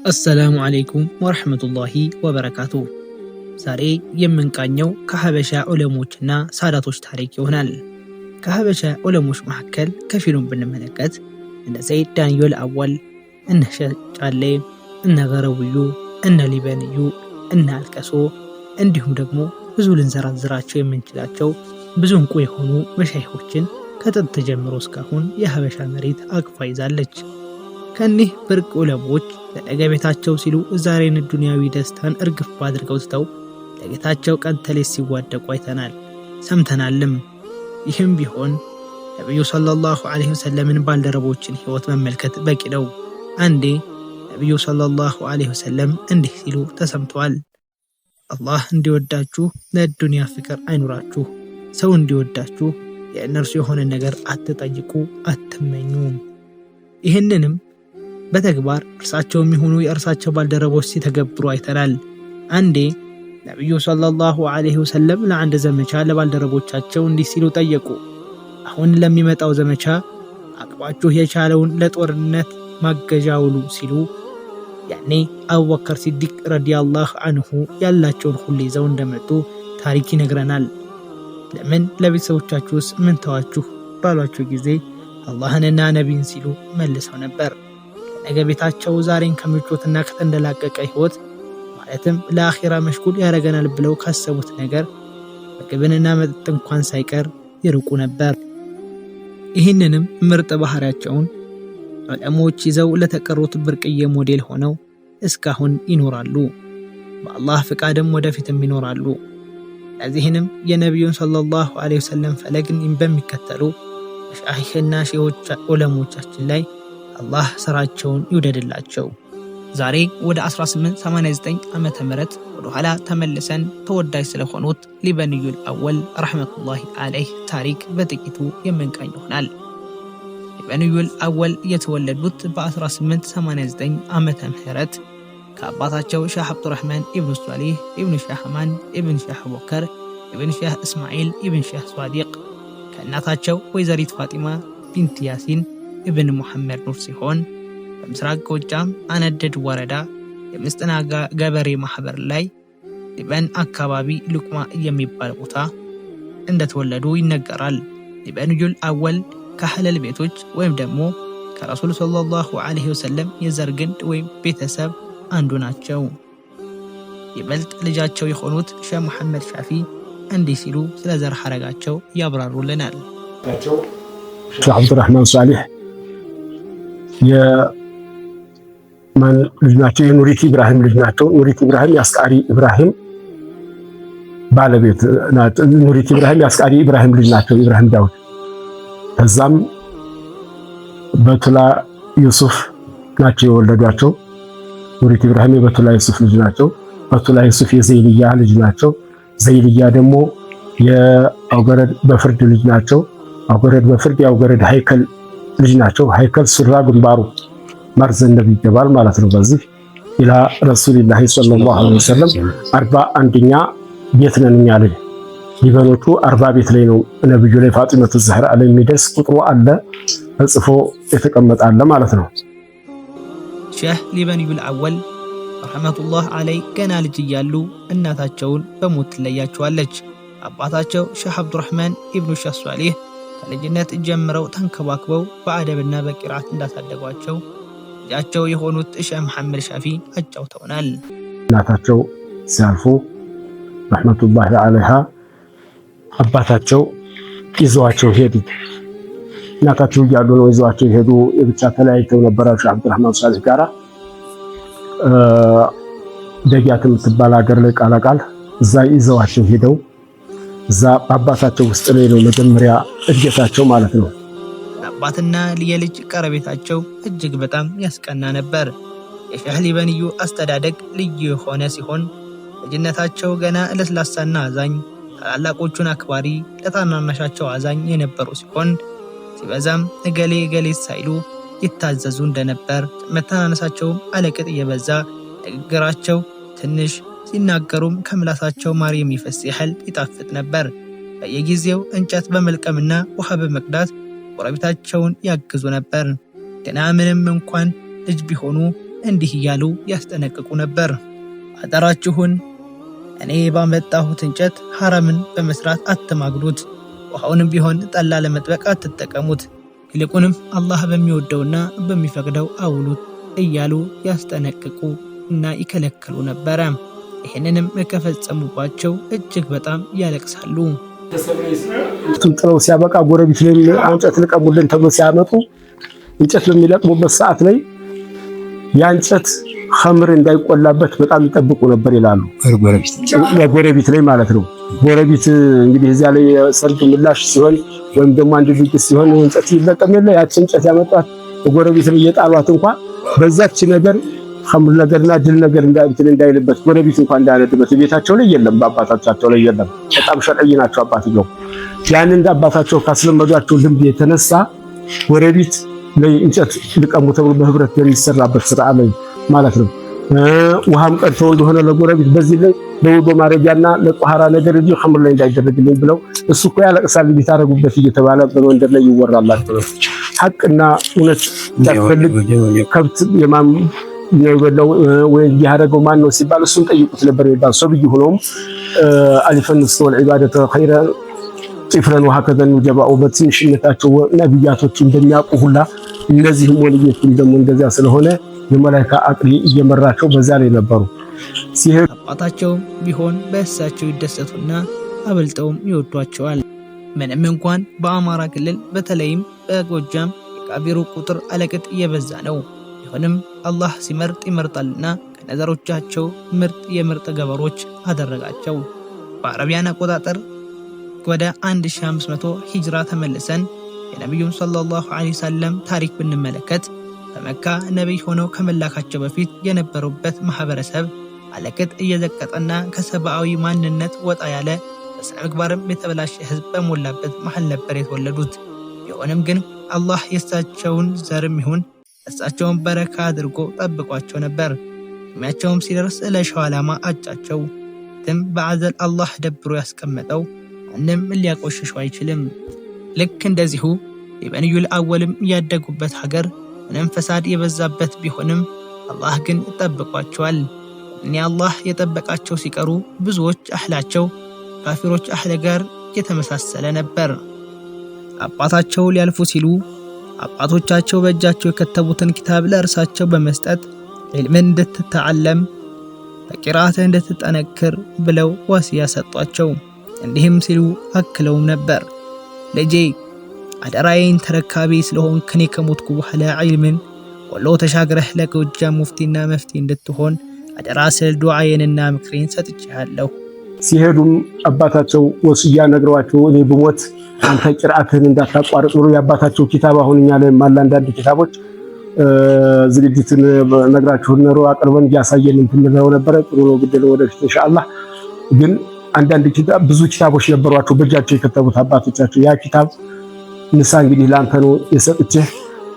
አሰላሙ አለይኩም ወራህመቱላሂ ወበረካቱ። ዛሬ የምንቃኘው ከሐበሻ ዑለሞችና ሳዳቶች ታሪክ ይሆናል። ከሐበሻ ዑለሞች መካከል ከፊሉን ብንመለከት እነ ዘይድ ዳንዮል አወል፣ እነ ሸጫሌ፣ እነ ገረውዩ፣ እነ ሊበንዩ፣ እነ አልቀሶ እንዲሁም ደግሞ ብዙ ልንዘራዝራቸው የምንችላቸው ብዙ እንቁ የሆኑ መሻይኾችን ከጥንት ጀምሮ እስካሁን የሐበሻ መሬት አቅፋ ይዛለች። ከኒህ ብርቅ ዑለሞች ለነገ ቤታቸው ሲሉ ዛሬን ዱንያዊ ደስታን እርግፍ አድርገው ትተው ለጌታቸው ቀን ተሌት ሲዋደቁ አይተናል ሰምተናልም። ይህም ቢሆን ነብዩ ሰለላሁ ዐለይሂ ወሰለምን ባልደረቦችን ህይወት መመልከት በቂ ነው። አንዴ ነብዩ ሰለላሁ ዐለይሂ ወሰለም እንዲህ ሲሉ ተሰምተዋል። አላህ እንዲወዳችሁ ለዱንያ ፍቅር አይኑራችሁ፣ ሰው እንዲወዳችሁ የእነርሱ የሆነ ነገር አትጠይቁ፣ አትመኙ። ይህንንም በተግባር እርሳቸውም ይሁኑ የእርሳቸው ባልደረቦች ሲተገብሩ አይተናል። አንዴ ነብዩ ሰለላሁ ዐለይሂ ወሰለም ለአንድ ዘመቻ ለባልደረቦቻቸው እንዲህ ሲሉ ጠየቁ። አሁን ለሚመጣው ዘመቻ አቅማችሁ የቻለውን ለጦርነት ማገዣ ውሉ ሲሉ ያኔ አቡበከር ሲዲቅ ረዲየላሁ ዐንሁ ያላቸውን ሁሉ ይዘው እንደመጡ ታሪክ ይነግረናል። ለምን ለቤተሰቦቻችሁስ ምን ተዋችሁ ባሏቸው ጊዜ አላህንና ነቢይን ሲሉ መልሰው ነበር። ነገ ቤታቸው ዛሬን ከምቾትና ከተንደላቀቀ ህይወት ማለትም ለአኺራ መሽጉል ያረገናል ብለው ካሰቡት ነገር ምግብንና መጠጥ እንኳን ሳይቀር ይርቁ ነበር። ይህንንም ምርጥ ባህሪያቸውን ዑለሞች ይዘው ለተቀሩት ብርቅዬ ሞዴል ሆነው እስካሁን ይኖራሉ። በአላህ ፍቃድም ወደፊትም ይኖራሉ። ለዚህንም የነቢዩን ሰለላሁ ዐለይሂ ወሰለም ፈለግን በሚከተሉ መሻይኽና ሼኾች ዑለሞቻችን ላይ አላህ ስራቸውን ይውደድላቸው። ዛሬ ወደ 1889 ዓመተ ምህረት ወደ ኋላ ተመልሰን ተወዳጅ ስለሆኑት ሊበንዩል አወል ረህመቱላሂ ዐለይህ ታሪክ በጥቂቱ የምንቃኝ ይሆናል። ሊበንዩል አወል የተወለዱት በ1889 ዓመተ ምህረት ከአባታቸው ሼህ አብዱራህማን ኢብኑ ሷሊህ ኢብኑ ሼህ ሐማን ኢብኑ ሼህ አቡበከር ኢብኑ ሼህ እስማኤል ኢብኑ ሼህ ሷዲቅ ከእናታቸው ወይዘሪት ፋጢማ ቢንት ያሲን ኢብን ሙሐመድ ኑር ሲሆን በምስራቅ ጎጃም አነደድ ወረዳ የምስጥና ገበሬ ማህበር ላይ ሊበን አካባቢ ሉቅማ የሚባል ቦታ እንደተወለዱ ይነገራል። ሊበንዩል አወል ከሐለል ቤቶች ወይም ደግሞ ከረሱል ሰለላሁ ዐለይሂ ወሰለም የዘር ግንድ ወይም ቤተሰብ አንዱ ናቸው። ይበልጥ ልጃቸው የሆኑት ሼህ መሐመድ ሻፊ እንዲህ ሲሉ ስለ ዘር ሐረጋቸው ያብራሩልናል። ሼህ አብዱራህማን ሷሊህ የማን ልጅ ናቸው? የኑሪት ኢብራሂም ልጅ ናቸው። ኑሪት ኢብራሂም የአስቃሪ ኢብራሂም ባለቤት ናቸው። ኑሪት ኢብራሂም የአስቃሪ ኢብራሂም ልጅ ናቸው፣ ኢብራሂም ዳውድ። ከዛም በቱላ ዩሱፍ ናቸው የወለዷቸው። ኑሪት ኢብራሂም የበቱላ ዩሱፍ ልጅ ናቸው። በቱላ ዩሱፍ የዘይልያ ልጅ ናቸው። ዘይልያ ደግሞ የአውገረድ በፍርድ ልጅ ናቸው። አውገረድ በፍርድ የአውገረድ ሃይከል ልጅ ናቸው። ሃይከል ሱራ ግንባሩ ማርዘነብ ይገባል ማለት ነው። በዚህ ኢላ ረሱልላህ ሰለላሁ ዐለይሂ ወሰለም 41ኛ ቤት ነን እኛ ላይ ሊበኖቹ 40 ቤት ላይ ነው ነብዩ ላይ ፋጢመቱ ዛህራ ላይ የሚደርስ ቁጥሩ አለ ተጽፎ የተቀመጣለ ማለት ነው። ሼህ ሊበንዩል አወል ረህመቱላህ ዐለይ ገና ልጅ እያሉ እናታቸውን በሞት ትለያቸዋለች። አባታቸው ሼህ አብዱራህማን ኢብኑ ሼህ ሷሊህ ከልጅነት ጀምረው ተንከባክበው በአደብና በቂራት እንዳሳደጓቸው ልጃቸው የሆኑት ሼህ መሐመድ ሻፊ አጫውተውናል። እናታቸው ሲያልፉ ረህመቱላህ ዐለይሃ አባታቸው ይዘዋቸው ሄዱ። እናታቸው እያሉ ነው ይዘዋቸው ሄዱ። የብቻ ተለያይተው ነበር ሼህ አብዱራህማን ሷሊህ ጋራ ደጊያት የምትባል ሀገር ላይ ቃላቃል እዛ ይዘዋቸው ሄደው እዛ አባታቸው ውስጥ ላይ ነው መጀመሪያ እድገታቸው ማለት ነው። አባትና የልጅ ቀረቤታቸው እጅግ በጣም ያስቀና ነበር። የሼህ ሊበንዩ አስተዳደግ ልዩ የሆነ ሲሆን ልጅነታቸው ገና ለስላሳና አዛኝ፣ ታላላቆቹን አክባሪ፣ ለታናናሻቸው አዛኝ የነበሩ ሲሆን ሲበዛም እገሌ እገሌ ሳይሉ ይታዘዙ እንደነበር፣ መተናነሳቸውም አለቅጥ የበዛ ንግግራቸው ትንሽ ሲናገሩም ከምላሳቸው ማር የሚፈስ ያህል ይጣፍጥ ነበር። በየጊዜው እንጨት በመልቀምና ውሃ በመቅዳት ጎረቤታቸውን ያግዙ ነበር። ገና ምንም እንኳን ልጅ ቢሆኑ እንዲህ እያሉ ያስጠነቅቁ ነበር። አደራችሁን እኔ ባመጣሁት እንጨት ሐራምን በመስራት አትማግዱት፣ ውሃውንም ቢሆን ጠላ ለመጥበቅ አትጠቀሙት፣ ይልቁንም አላህ በሚወደውና በሚፈቅደው አውሉት እያሉ ያስጠነቅቁ እና ይከለክሉ ነበረ። ይህንንም ከፈጸሙባቸው እጅግ በጣም ያለቅሳሉ። ጥለው ሲያበቃ ጎረቤት ላይ እንጨት ልቀሙልን ተብሎ ሲያመጡ እንጨት በሚለቅሙበት ሰዓት ላይ ያንጨት ኸምር እንዳይቆላበት በጣም ይጠብቁ ነበር ይላሉ። ጎረቤት ላይ ማለት ነው። ጎረቤት እንግዲህ እዚያ ላይ ሰርግ ምላሽ ሲሆን ወይም ደግሞ አንድ ድግስ ሲሆን እንጨት ይለቀም የለ ያቺ እንጨት ያመጣት ጎረቤት ላይ የጣሏት እንኳን በዛች ነገር ኸምር ነገርና ድል ነገር እንዳይልበት ጎረቤት እንኳን እንዳያነድበት ቤታቸው ላይ የለም፣ በአባታቸው ላይ የለም። በጣም ሸርዒ ናቸው አባትየው። ያንን እንደ አባታቸው ካስለመዷቸው ልምድ የተነሳ ጎረቤት ላይ እንጨት ልቀሙ ተብሎ በህብረት የሚሰራበት ስራ ላይ ማለት ነው። ውሃም ቀርተው እንደሆነ ለጎረቤት በዚህ ላይ ለውዶ ማረጃና ለጧሃራ ነገር እንጂ ኸምር ላይ እንዳይደረግልኝ ብለው እሱ እኮ ያለቅሳል ቢታረጉበት እየተባለ በመንደር ላይ ይወራላቸው። ሐቅና እውነት ያፈልግ ከብት የማም ነው ወይ ያደረገው ማን ነው ሲባል እሱን ጠይቁት ነበር ይባል። ሶብይ ሆኖም አሊፈን ስተወል ዒባደተ ኸይረ ጥፍረን ወሀከዘን ጀባኡ በትንሽነታቸው ነብያቶች እንደሚያውቁ ሁላ እነዚህም ወልዮችም ደግሞ እንደዚያ ስለሆነ የመላእክት አቅሊ እየመራቸው በዛ ላይ ነበሩ። ሲሄድ አባታቸው ቢሆን በእሳቸው ይደሰቱና አበልጠውም ይወዷቸዋል። ምንም እንኳን በአማራ ክልል በተለይም በጎጃም የቃቢሩ ቁጥር አለቅጥ እየበዛ ነው። ቢሆንም አላህ ሲመርጥ ይመርጣልና ከነዘሮቻቸው ምርጥ የምርጥ ገበሮች አደረጋቸው። በአረቢያን አቆጣጠር ወደ 1500 ሂጅራ ተመልሰን የነብዩን ሰለላሁ ዐለይሂ ወሰለም ታሪክ ብንመለከት በመካ ነብይ ሆነው ከመላካቸው በፊት የነበሩበት ማህበረሰብ አለቅጥ እየዘቀጠና ከሰብአዊ ማንነት ወጣ ያለ በስነ ምግባርም የተበላሸ ህዝብ በሞላበት መሃል ነበር የተወለዱት። ቢሆንም ግን አላህ የእሳቸውን ዘርም ይሁን እሳቸውን በረካ አድርጎ ጠብቋቸው ነበር። እድሜያቸውም ሲደርስ ለሻው ዓላማ አጫቸው። ትም በአዘል አላህ ደብሮ ያስቀመጠው ማንም ሊያቆሽሸው አይችልም። ልክ እንደዚሁ የበንዩል አወልም ያደጉበት ሀገር ምንም ፈሳድ የበዛበት ቢሆንም አላህ ግን ጠብቋቸዋል። እኔ አላህ የጠበቃቸው ሲቀሩ ብዙዎች አህላቸው ካፊሮች አህለ ጋር የተመሳሰለ ነበር። አባታቸው ሊያልፉ ሲሉ አባቶቻቸው በእጃቸው የከተቡትን ኪታብ ለእርሳቸው በመስጠት ዒልምን እንድትተዓለም በቂራአትህ እንድትጠነክር ብለው ወሲያ ሰጧቸው። እንዲህም ሲሉ አክለውም ነበር፣ ልጄ አደራዬን ተረካቢ ስለሆን ከኔ ከሞትኩ በኋላ ዒልምን ወሎ ተሻግረህ ለጎጃም ሙፍቲና መፍቲ እንድትሆን አደራ ስል ዱዓዬንና ምክሬን ሰጥቼሃለሁ። ሲሄዱም አባታቸው ወሲያ ነግረዋቸው እኔ ብሞት አንተ ቂራአትህን እንዳታቋርጥ ብሎ የአባታቸው ኪታብ አሁን እኛ ላይ ማላ አንዳንድ ኪታቦች ዝግጅትን ነግራችሁን ነው አቅርበን ያሳየን እንትነው ነበር። ጥሩ ነው ግዴለ ወደፊት ኢንሻአላህ። ግን አንዳንድ ኪታብ ብዙ ኪታቦች ነበሯቸው በእጃቸው የከተቡት አባቶቻቸው። ያ ኪታብ ንሳ እንግዲህ ላንተ ነው የሰጥቼህ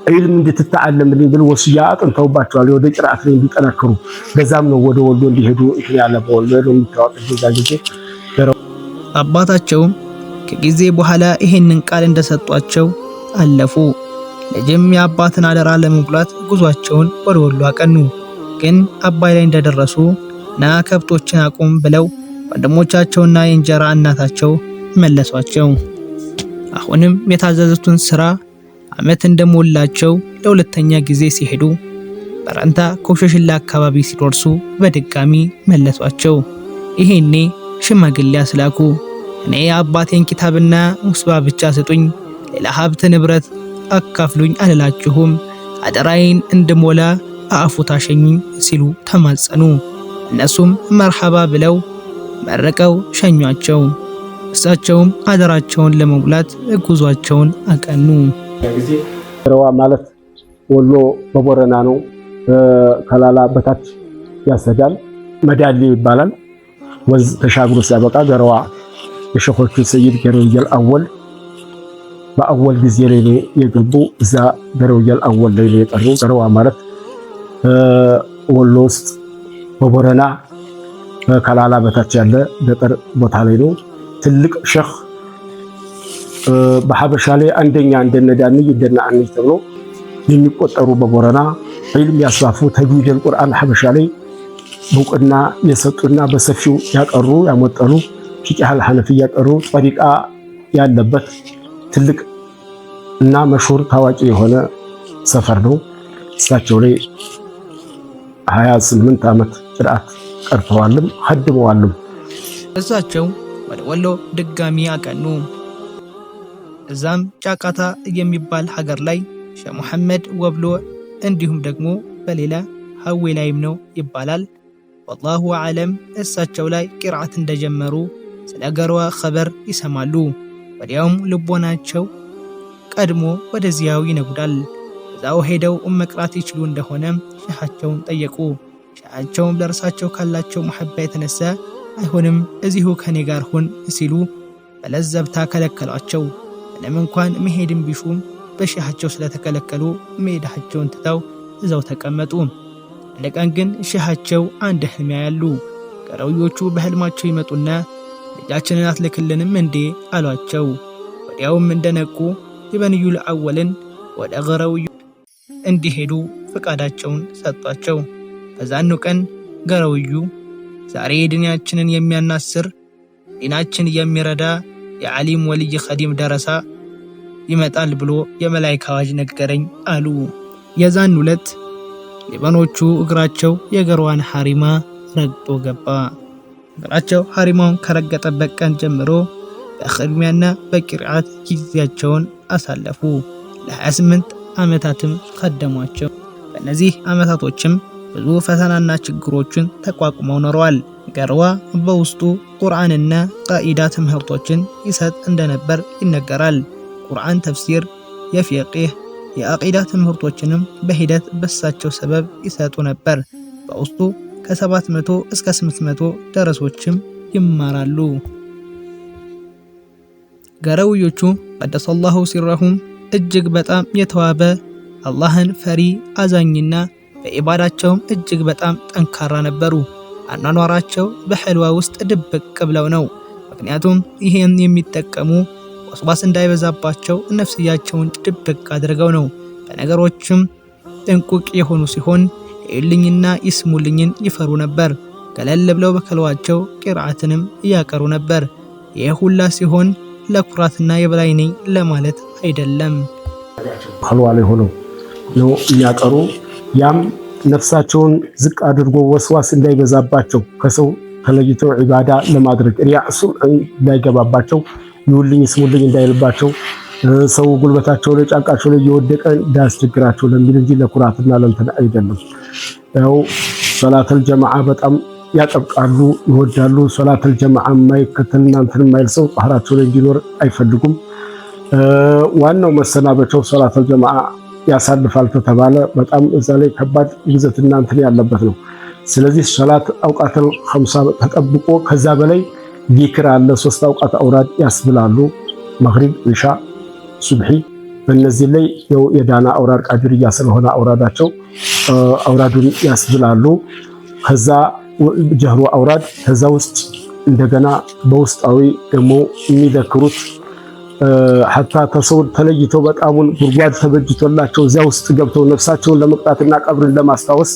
ዒልም እንድትተዓለምልኝ ብለው ወሲያ አጥንተውባቸዋል ወደ ቂራአት ላይ እንዲጠነክሩ። በዛም ነው ወደ ወሎ እንዲሄዱ ያለ በወሎ ነው የሚታወቀው ጊዜ አባታቸውም ከጊዜ በኋላ ይሄንን ቃል እንደሰጧቸው አለፉ። ልጅም የአባትን አደራ ለመሙላት ጉዟቸውን ወደ ወሎ አቀኑ። ግን አባይ ላይ እንደደረሱ ና ከብቶችን አቁም ብለው ወንድሞቻቸውና የእንጀራ እናታቸው መለሷቸው። አሁንም የታዘዙትን ስራ ዓመት እንደሞላቸው ለሁለተኛ ጊዜ ሲሄዱ በረንታ ኮሸሽላ አካባቢ ሲደርሱ በድጋሚ መለሷቸው። ይሄኔ ሽማግሌ አስላኩ። እኔ የአባቴን ኪታብና ሙስባ ብቻ ስጡኝ፣ ሌላ ሀብት ንብረት አካፍሉኝ አልላችሁም፣ አደራዬን እንድሞላ አፉታ ሸኙኝ ሲሉ ተማጸኑ። እነሱም መርሐባ ብለው መርቀው ሸኟቸው። እሳቸውም አደራቸውን ለመሙላት ጉዟቸውን አቀኑ። ገረዋ ማለት ወሎ በቦረና ነው። ከላላ በታች ያሰዳል፣ መዳሊ ይባላል። ወንዝ ተሻግሮ ሲያበቃ ገረዋ የሸኾቹ ሰይድ ገረውየል አወል በአወል ጊዜ ላይ ነው የገቡ። እዛ ገረውየል አወል ላይ ነው የቀሩ። ገረዋ ማለት ወሎ ውስጥ በቦረና ከላላ በታች ያለ ገጠር ቦታ ላይ ነው። ትልቅ ሸኽ በሐበሻ ላይ አንደኛ እንደነዳንይ እንደናአንይ ተብሎ የሚቆጠሩ በቦረና ዒልም ያስፋፉ ተጅዊድ አልቁርአን ሐበሻ ላይ በውቅና የሰጡና በሰፊው ያቀሩ ያሞጠሉ ፊቅህ አልሐነፊ ያቀሩ ጠሪቃ ያለበት ትልቅ እና መሽሁር ታዋቂ የሆነ ሰፈር ነው። እሳቸው ላይ 28 ዓመት ቅርአት ቀርተዋልም ኸድመዋልም። እሳቸው ወደ ወሎ ድጋሚ አቀኑ። እዛም ጫቃታ የሚባል ሀገር ላይ ሼህ መሐመድ ወብሎ እንዲሁም ደግሞ በሌላ ሀዌ ላይም ነው ይባላል። ወላሁ አዕለም እሳቸው ላይ ቂርአት እንደጀመሩ ስለ ገርዋ ኸበር ይሰማሉ። ወዲያውም ልቦናቸው ቀድሞ ወደዚያው ይነጉዳል። እዛው ሄደው መቅራት ይችሉ እንደሆነ ሼሃቸውን ጠየቁ። ሼሃቸውም ለእርሳቸው ካላቸው መሐባ የተነሳ አይሆንም እዚሁ ከኔ ጋር ሁን ሲሉ በለዘብታ ከለከሏቸው። ምንም እንኳን መሄድም ቢሹም በሼሃቸው ስለተከለከሉ መሄዳቸውን ትተው እዛው ተቀመጡ። አንድ ቀን ግን ሼሃቸው አንድ ህልም ያያሉ። ገረውዮቹ በህልማቸው ይመጡና ልጃችንን አትልክልንም እንዴ አሏቸው። ወዲያውም እንደነቁ ኢብኑል አወልን ወደ ገረውዩ እንዲሄዱ ፍቃዳቸውን ሰጧቸው። በዛኑ ቀን ገረውዩ ዛሬ ዲናችንን የሚያናስር ዲናችን የሚረዳ የዓሊም ወልይ ኸዲም ደረሳ ይመጣል ብሎ የመላእክት አዋጅ ነገረኝ አሉ። የዛን ዕለት ሊባኖቹ እግራቸው የገርዋን ሐሪማ ረግጦ ገባ። እግራቸው ሐሪማውን ከረገጠበት ቀን ጀምሮ በኽድሚያና በቂርአት ጊዜያቸውን አሳለፉ። ለ28 ዓመታትም ኸደሟቸው። በእነዚህ ዓመታቶችም ብዙ ፈተናና ችግሮችን ተቋቁመው ኖረዋል። ገርዋ በውስጡ ቁርአንና ቃኢዳ ትምህርቶችን ይሰጥ እንደነበር ይነገራል። ቁርአን ተፍሲር፣ የፊቅህ፣ የአቂዳ ትምህርቶችንም በሂደት በሳቸው ሰበብ ይሰጡ ነበር። በውስጡ ከ700 እስከ 800 ደረሶችም ይማራሉ። ገረውዮቹ ቀደሰላሁ ሲረሁም እጅግ በጣም የተዋበ አላህን ፈሪ አዛኝና በኢባዳቸውም እጅግ በጣም ጠንካራ ነበሩ። አኗኗራቸው በሕልዋ ውስጥ ድብቅ ብለው ነው። ምክንያቱም ይህን የሚጠቀሙ ወስዋስ እንዳይበዛባቸው ነፍስያቸውን ድብቅ አድርገው ነው። በነገሮችም ጥንቁቅ የሆኑ ሲሆን ይልኝና ይስሙልኝን ይፈሩ ነበር። ገለል ብለው በከልዋቸው ቂርአትንም እያቀሩ ነበር። ይህ ሁላ ሲሆን ለኩራትና የበላይ ነኝ ለማለት አይደለም። ከልዋ ላይ ሆነው ነው የሚያቀሩ። ያም ነፍሳቸውን ዝቅ አድርጎ ወስዋስ እንዳይበዛባቸው ከሰው ተለይተው ዒባዳ ለማድረግ ሪያሱ እንዳይገባባቸው ይውልኝ ስሙልኝ እንዳይልባቸው ሰው ጉልበታቸው ላይ ጫንቃቸው ላይ እየወደቀ እንዳያስቸግራቸው ለሚል እንጂ ለኩራትና ለእንትን አይደለም። ያው ሶላተል ጀማዓ በጣም ያጠብቃሉ፣ ይወዳሉ። ሶላተል ጀማዓ የማይከተልና እንትን የማይል ሰው ባህራቸው ላይ እንዲኖር አይፈልጉም። ዋናው መሰናበቻው ሶላተል ጀማዓ ያሳልፋል ተባለ በጣም እዛ ላይ ከባድ ይዘትና እንትን ያለበት ነው። ስለዚህ ሶላት አውቃተል 50 ተጠብቆ ከዛ በላይ ዚክር አለ። 3 አውቃት አውራድ ያስብላሉ። መግሪብ፣ ኢሻ፣ ሱብሒ በእነዚህ ላይ የዳና አውራድ ቃድርያ ስለሆነ አውራዳቸው አውራዱን ያስብላሉ። ከዛ ጀህሩ አውራድ ከዛ ውስጥ እንደገና በውስጣዊ ደግሞ የሚዘክሩት ሐታ ተሰው ተለይተው በጣሙን ጉድጓድ ተበጅቶላቸው እዚያ ውስጥ ገብተው ነፍሳቸውን ለመቅጣትና ቀብርን ለማስታወስ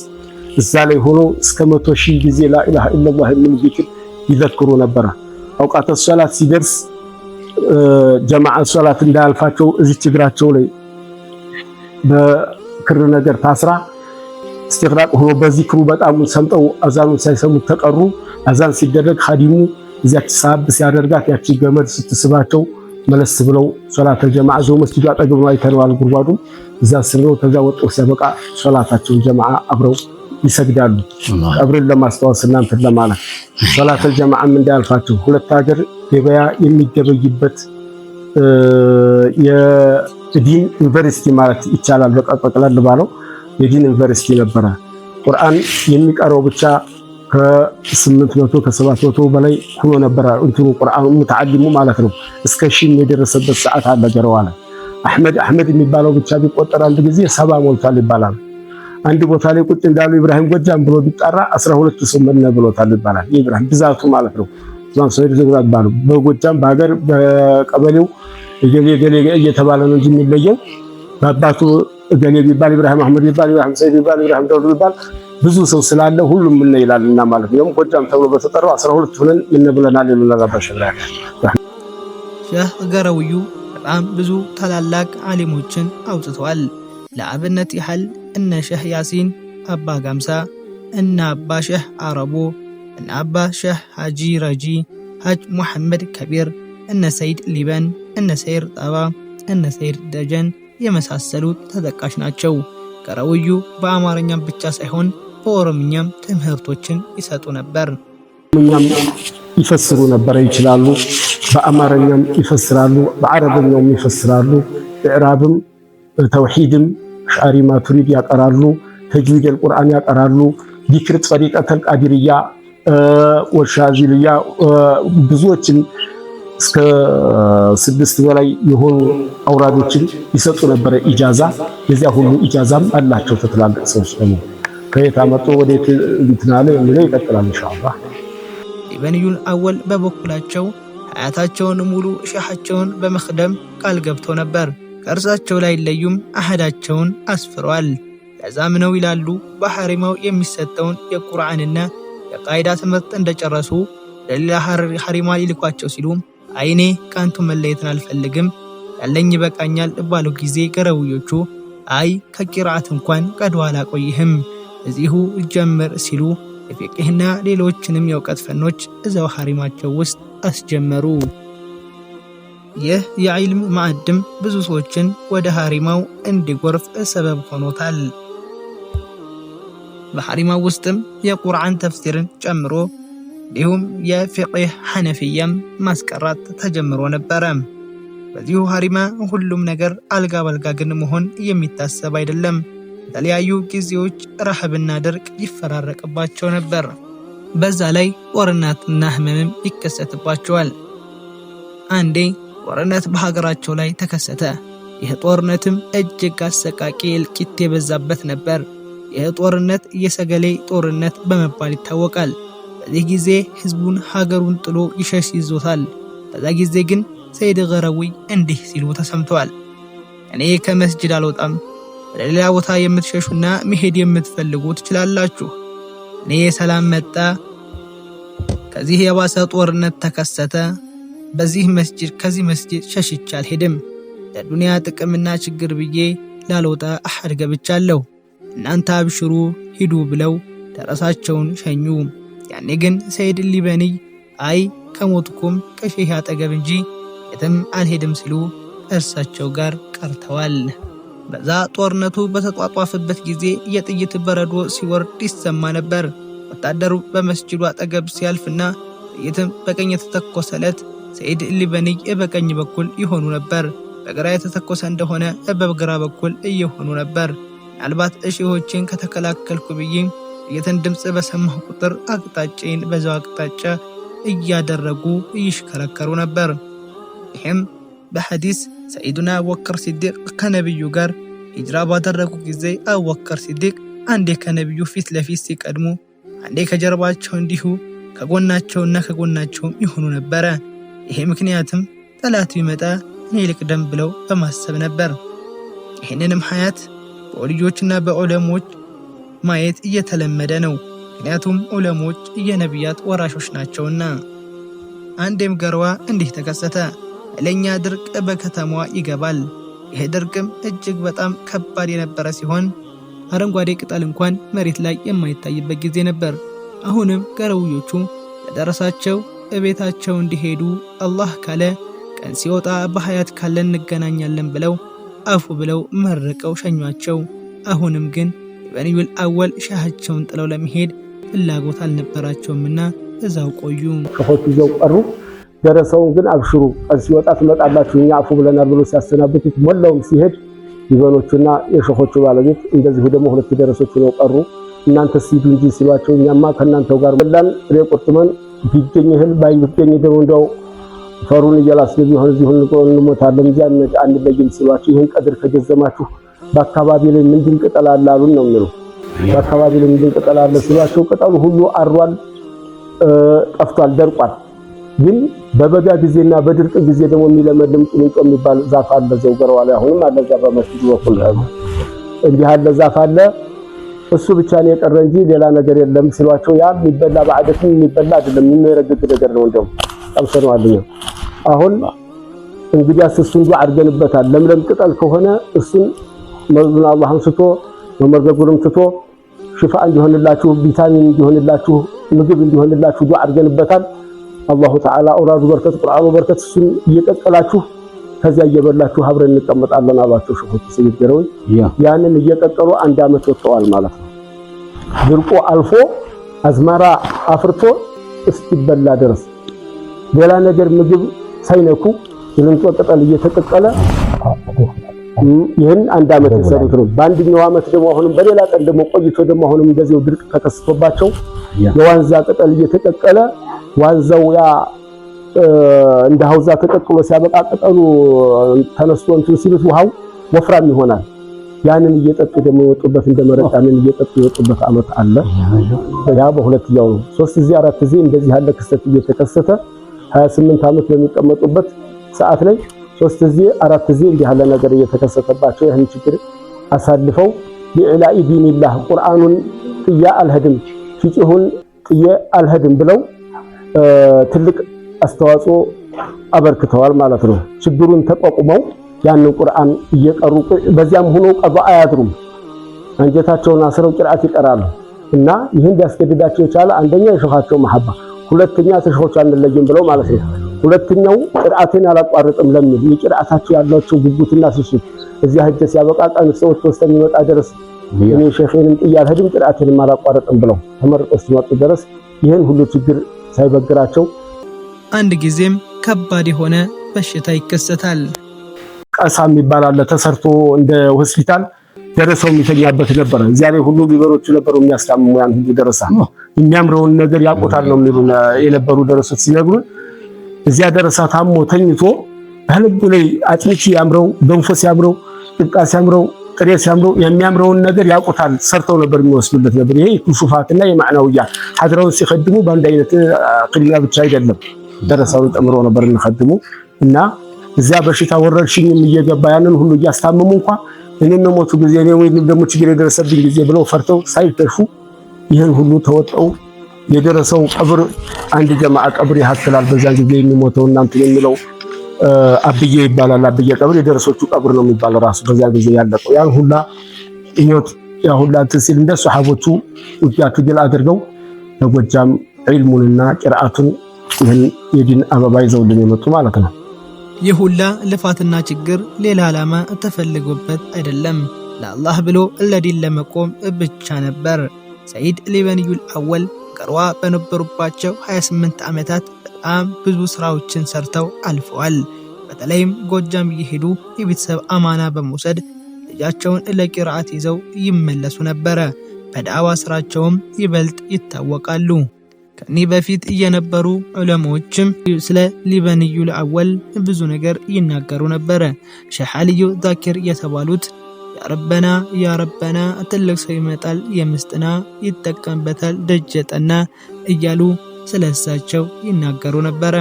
እዛ ላይ ሆኖ እስከ 100,000 ጊዜ ላኢላሃ ኢላላህ የሚል ዚክር ይዘክሩ ነበር። አውቃተ ሶላት ሲደርስ ጀማዓ ሶላት እንዳያልፋቸው እዚች እግራቸው ላይ በክር ነገር ታስራ እስትግራቅ ሆኖ በዚክሩ በጣም ሰምጠው አዛኑን ሳይሰሙት ተቀሩ። አዛን ሲደረግ ኻዲሙ እዚያች ሳብ ሲያደርጋት ያቺ ገመድ ስትስባቸው መለስ ብለው ሶላተል ጀማዓ ዘው መስጊዱ አጠገብ ነው አይተነዋል። ጉድጓዱ እዛ ስለው ተዛ ወጥቶ ሲያበቃ ሶላታቸውን ጀማዓ አብረው ይሰግዳሉ። ቀብርን ለማስታወስ እናንተ ለማለት ሶላተል ጀማዓም እንዳያልፋቸው። ሁለት ሀገር ገበያ የሚገበይበት የዲን ዩኒቨርሲቲ ማለት ይቻላል። በቀጥቅላል ባለው የዲን ዩኒቨርሲቲ ነበረ። ቁርአን የሚቀረው ብቻ ከ800 ከ700 በላይ ሆኖ ነበር። እንትኑ ቁርአን ሙተዓሊሙ ማለት ነው። እስከ 1000 የደረሰበት ሰዓት አለ። ገረዋለ አህመድ የሚባለው ብቻ ቢቆጠር አንድ ጊዜ 70 ሞልቷል ይባላል። አንድ ቦታ ላይ ቁጭ እንዳሉ ኢብራሂም ጎጃም ብሎ ቢጣራ 12 ሰው ምን ብሎታል ይባላል። ኢብራሂም ብዛቱ ማለት ነው። ዛን ሰይድ ዝግራት ባሉ በጎጃም በሀገር በቀበሌው ገሌ እየተባለ ነው እንጂ የሚለየው በአባቱ እገሌ ቢባል ኢብራሂም አህመድ ቢባል ኢብራሂም ሰይድ ቢባል ኢብራሂም ዳውድ ቢባል ብዙ ሰው ስላለ ሁሉም ምን ይላልና ማለት ነው። ጎጃም ተብሎ በተጠራው 12 ሆነን ምን ብለናል ይሉናል አባሽብራህ ሼህ ገረውዩ በጣም ብዙ ታላላቅ ዓሊሞችን አውጥተዋል። ለአብነት ያህል እነ ሼህ ያሲን አባ ጋምሳ እነ አባ ሼህ አረቦ እነ አባ ሼህ ሐጂ ረጂ ሐጅ ሙሐመድ ከቢር እነ ሰይድ ሊበን እነ ሰይር ጣባ እነ ሰይድ ደጀን የመሳሰሉት ተጠቃሽ ናቸው። ገረውዩ በአማርኛም ብቻ ሳይሆን በኦሮምኛም ትምህርቶችን ይሰጡ ነበር። እኛም ይፈስሩ ነበር ይችላሉ። በአማርኛም ይፈስራሉ፣ በአረብኛም ይፈስራሉ። ኢዕራብም ተውሂድም አሽዓሪ ማቱሪድ ያቀራሉ፣ ተጅዊድ አልቁርአን ያቀራሉ። ዚክር ጠሪቀተል ቃዲርያ ወሻዚልያ ብዙዎችን እስከ 6 በላይ የሆኑ አውራዶችን ይሰጡ ነበር ኢጃዛ። የዚያ ሁሉ ኢጃዛም አላቸው ተትላልቅ ሰዎች ደግሞ ከየት አመጡ ወዴት እንትናለ የሚለው ይቀጥላል ኢንሻአላህ። ኢብኑል አወል በበኩላቸው ሐያታቸውን ሙሉ ሸሃቸውን በመخدም ቃል ገብተው ነበር። ከእርሳቸው ላይ ለዩም አህዳቸውን አስፍረዋል። ለዛም ነው ይላሉ በሐሪማው የሚሰጠውን የቁርአንና የቃይዳ ትምህርት እንደጨረሱ ለሌላ ሐሪማ ሊልኳቸው ሲሉ አይኔ ካንቱ መለየትን አልፈልግም ያለኝ ይበቃኛል ባሉ ጊዜ ገረውዮቹ አይ ከቂራአት እንኳን ቀድዋ አላቆይህም እዚሁ ጀምር ሲሉ የፊቅህና ሌሎችንም የእውቀት ፈኖች እዛው ሐሪማቸው ውስጥ አስጀመሩ። ይህ የዒልም ማዕድም ብዙ ሰዎችን ወደ ሐሪማው እንዲጎርፍ ሰበብ ሆኖታል። በሐሪማው ውስጥም የቁርአን ተፍሲርን ጨምሮ እንዲሁም የፊቅህ ሐነፊያም ማስቀራት ተጀምሮ ነበረ። በዚሁ ሐሪማ ሁሉም ነገር አልጋ በልጋ ግን መሆን የሚታሰብ አይደለም። በተለያዩ ጊዜዎች ረሃብና ድርቅ ይፈራረቅባቸው ነበር። በዛ ላይ ጦርነትና ህመምም ይከሰትባቸዋል። አንዴ ጦርነት በሀገራቸው ላይ ተከሰተ። ይህ ጦርነትም እጅግ አሰቃቂ እልቂት የበዛበት ነበር። ይህ ጦርነት የሰገሌ ጦርነት በመባል ይታወቃል። በዚህ ጊዜ ህዝቡን ሀገሩን ጥሎ ይሸሽ ይዞታል። በዛ ጊዜ ግን ሰይድ ገረዊ እንዲህ ሲሉ ተሰምተዋል። እኔ ከመስጂድ አልወጣም፣ ወደ ሌላ ቦታ የምትሸሹና መሄድ የምትፈልጉ ትችላላችሁ። እኔ ሰላም መጣ፣ ከዚህ የባሰ ጦርነት ተከሰተ፣ ከዚህ መስጂድ ሸሽቼ አልሄድም። ለዱንያ ጥቅምና ችግር ብዬ ላልወጣ አሐድ ገብቻለሁ። እናንተ አብሽሩ ሂዱ ብለው ደረሳቸውን ሸኙ። ያኔ ግን ሰይድ ሊበኒ አይ ከሞትኩም ከሼህ አጠገብ እንጂ የትም አልሄድም ሲሉ እርሳቸው ጋር ቀርተዋል። በዛ ጦርነቱ በተጧጧፈበት ጊዜ የጥይት በረዶ ሲወርድ ይሰማ ነበር። ወታደሩ በመስጂዱ አጠገብ ሲያልፍና ጥይትም በቀኝ የተተኮሰለት ሰይድ ሊበኒ በቀኝ በኩል ይሆኑ ነበር። በግራ የተተኮሰ እንደሆነ በግራ በኩል እየሆኑ ነበር። ምናልባት ሼሆችን ከተከላከልኩ ብዬ ጥይትን ድምፅ በሰማሁ ቁጥር አቅጣጫዬን በዛው አቅጣጫ እያደረጉ ይሽከረከሩ ነበር። ይህም በሐዲስ ሰይዱና አቡበክር ሲዲቅ ከነብዩ ጋር ሂጅራ ባደረጉ ጊዜ አቡበክር ሲዲቅ አንዴ ከነብዩ ፊት ለፊት ሲቀድሙ፣ አንዴ ከጀርባቸው እንዲሁ ከጎናቸውና ከጎናቸውም ይሆኑ ነበረ። ይሄ ምክንያትም ጠላት ቢመጣ እኔ ልቅደም ብለው በማሰብ ነበር። ይህንንም ሐያት በወልዮችና በዑለሞች ማየት እየተለመደ ነው። ምክንያቱም ዑለሞች የነቢያት ወራሾች ናቸውና። አንዴም ገርዋ እንዲህ ተከሰተ። ለኛ ድርቅ በከተማዋ ይገባል። ይህ ድርቅም እጅግ በጣም ከባድ የነበረ ሲሆን አረንጓዴ ቅጠል እንኳን መሬት ላይ የማይታይበት ጊዜ ነበር። አሁንም ገረውዮቹ ለደረሳቸው እቤታቸው እንዲሄዱ አላህ ካለ ቀን ሲወጣ በሐያት ካለን እንገናኛለን ብለው አፉ ብለው መርቀው ሸኟቸው። አሁንም ግን ኢብኑል አወል ሻሃቸውን ጥለው ለመሄድ ፍላጎት አልነበራቸውምና እዛው ቆዩ። ከፎት ይዘው ቀሩ። ደረሰውን ግን አብሽሩ ቀን ሲወጣ ትመጣላችሁ እኛ አፉ ብለናል ብሎ ሲያሰናብቱት ሞላውም ሲሄድ ይበኖቹና የሸኾቹ ባለቤት እንደዚሁ ደግሞ ሁለት ደረሶች ነው ቀሩ። እናንተ ሲዱ እንጂ ሲሏቸው እኛማ ከናንተው ጋር ወላን ቁርጥመን ቢገኝ እህል ባይገኝ ደግሞ እንደው ፈሩን እያላስገብ ይሆን እዚሁ እንሞታለን እንጂ አንለይም ሲሏቸው ይሄን ቀድር ከጀዘማችሁ በአካባቢ ላይ ምንድን ቅጠል አለ አሉን ነው የሚሉ። በአካባቢ ላይ ምንድን ቅጠል አለ ሲሏቸው ቅጠሉ ሁሉ አሯል፣ ጠፍቷል፣ ደርቋል። ግን በበጋ ጊዜና በድርቅ ጊዜ ደግሞ የሚለመልም ቂሊንጦ የሚባል ዛፍ አለ ዘው ገረዋ ላይ አሁንም አለ። ዛፍ በመስጊዱ በኩል እንዲህ ያለ ዛፍ አለ እሱ ብቻ ነው የቀረ እንጂ ሌላ ነገር የለም ሲሏቸው ያ የሚበላ ባዕደት የሚበላ አይደለም የሚረግጥ ነገር ነው እንደው አምሰነዋልኝ አሁን እንግዲህ እሱን ዱዓ አድርገንበታል ለምለም ቅጠል ከሆነ እሱን መዝሙር አላህ አንስቶ መመርገጉንም ትቶ ሽፋ እንዲሆንላችሁ ቪታሚን እንዲሆንላችሁ ምግብ እንዲሆንላችሁ ዱዓ አድርገንበታል አላሁ ተዓላ አውራዱ በረከት ቁርአኑ በረከት እሱን እየቀቀላችሁ ከዚያ እየበላችሁ አብረን እንቀመጣለን አሏቸው ሸሆች ሲገረው ያንን እየቀቀሉ አንድ አመት ወጥተዋል ማለት ነው ድርቆ አልፎ አዝመራ አፍርቶ እስኪበላ ድረስ ሌላ ነገር ምግብ ሳይነኩ የለንጦ ቅጠል እየተቀቀለ ይሄን አንድ አመት ሰሩት ነው በአንደኛው አመት ደግሞ አሁንም በሌላ ቀን ደግሞ ቆይቶ ደግሞ አሁንም እንደዚሁ ድርቅ ተከስቶባቸው የዋንዛ ቅጠል እየተቀቀለ ዋንዛው ያ እንደ ሐውዛ ተቀቅሎ ሲያበቃ ቅጠሉ ተነስቶ እንትን ሲሉት ውሃው ወፍራም ይሆናል ያንን እየጠጡ ደግሞ የወጡበት እንደመረጣንን እየጠጡ የወጡበት አመት አለ ያ በሁለተኛው ነው 3 ጊዜ 4 ጊዜ እንደዚህ ያለ ክስተት እየተከሰተ 28 አመት በሚቀመጡበት ሰዓት ላይ 3 ጊዜ 4 ጊዜ እንዲህ ያለ ነገር እየተከሰተባቸው ይህን ችግር አሳልፈው ቢኢላኢ ዲንላህ ቁርአኑን ጥያ አልሄድም ፍቂሁን ጥያ አልሄድም ብለው ትልቅ አስተዋጽኦ አበርክተዋል ማለት ነው ችግሩን ተቋቁመው ያንን ቁርአን እየቀሩ በዚያም ሆኖ ቀዷ አያድሩም አንጀታቸውን አስረው ቂርአት ይቀራሉ እና ይሄን ያስገድዳቸው የቻለ አንደኛ የሸኻቸው መሐባ ሁለተኛ ተሸኾች አንለይም ብለው ማለት ነው ሁለተኛው ቂርአትን ያላቋርጥም ለምን የቂርአታቸው ያላቸው ጉጉትና ስስት እዚያ ሀጀ ሲያበቃ ቀን ሰዎች ተስተም ይመጣ ድረስ እኔ ሸኺንም ጥያል ሄድም ቂርአትን ያላቋርጥም ብለው ተመርቀው ሲመጡ ድረስ ይሄን ሁሉ ችግር ሳይበግራቸው አንድ ጊዜም ከባድ የሆነ በሽታ ይከሰታል ቀሳም ይባላል ተሰርቶ እንደ ሆስፒታል ደረሰው የሚተኛበት ነበር እዚያ ላይ ሁሉ ቢበሮቹ ነበሩ የሚያስታምሙ ያን ሁሉ ደረሳ የሚያምረውን ነገር ያቆታል ነው የሚሉን የነበሩ ደረሶች ሲነግሩን እዚያ ደረሳ ታሞ ተኝቶ በልቡ ላይ አጥንቺ ያምረው ገንፎ ሲያምረው ጥቃ ሲያምረው ጥሬ ሲያምረው የሚያምረውን ነገር ያቆታል ሰርተው ነበር የሚወስዱለት ነበር ይሄ ኩሹፋትና የማዕናውያ ሐድራውን ሲخدሙ በአንድ አይነት ቅልያ ብቻ አይደለም ደረሳው ተምሮ ነበር እንخدሙ እና እዚያ በሽታ ወረርሽኝም እየገባ ያንን ሁሉ ያስታመሙ እንኳን እኔም ሞቱ ጊዜ ነው ወይ ደግሞ ችግር የደረሰብኝ ጊዜ ብለው ፈርተው ሳይተርፉ ይሄን ሁሉ ተወጣው የደረሰው ቀብር አንድ ጀማዓ ቀብር ያክላል በዛ ጊዜ የሚሞተው እናንተ የሚለው አብዬ ይባላል አብዬ ቀብር የደረሶቹ ቀብር ነው የሚባለው ራሱ በዛ ጊዜ ያለቀው ያን ሁላ ህይወት ያ ሁላ ተሲል እንደ ሱሐቦቹ ውያቱ ድል አድርገው ለጎጃም ዒልሙንና ቂርአቱን ይሄን የዲን አበባ ይዘውልን የመጡ ማለት ነው የሁላ ልፋትና ችግር ሌላ ዓላማ ተፈልጎበት አይደለም ለአላህ ብሎ ለዲን ለመቆም ብቻ ነበር ሰይድ ሊበንዩል አወል ቀርዋ በነበሩባቸው 28 ዓመታት በጣም ብዙ ስራዎችን ሰርተው አልፈዋል በተለይም ጎጃም እየሄዱ የቤተሰብ አማና በመውሰድ ልጃቸውን ለቂርአት ይዘው ይመለሱ ነበር በዳዋ ስራቸውም ይበልጥ ይታወቃሉ ከኒ በፊት የነበሩ ዑለማዎችም ስለ ሊበንዩል አወል ብዙ ነገር ይናገሩ ነበር ሼህ አልዩ ዛኪር የተባሉት ያ ረበና ትልቅ ሰው ይመጣል የምስጥና ይጠቀምበታል ደጀጠና እያሉ ስለሳቸው ይናገሩ ነበር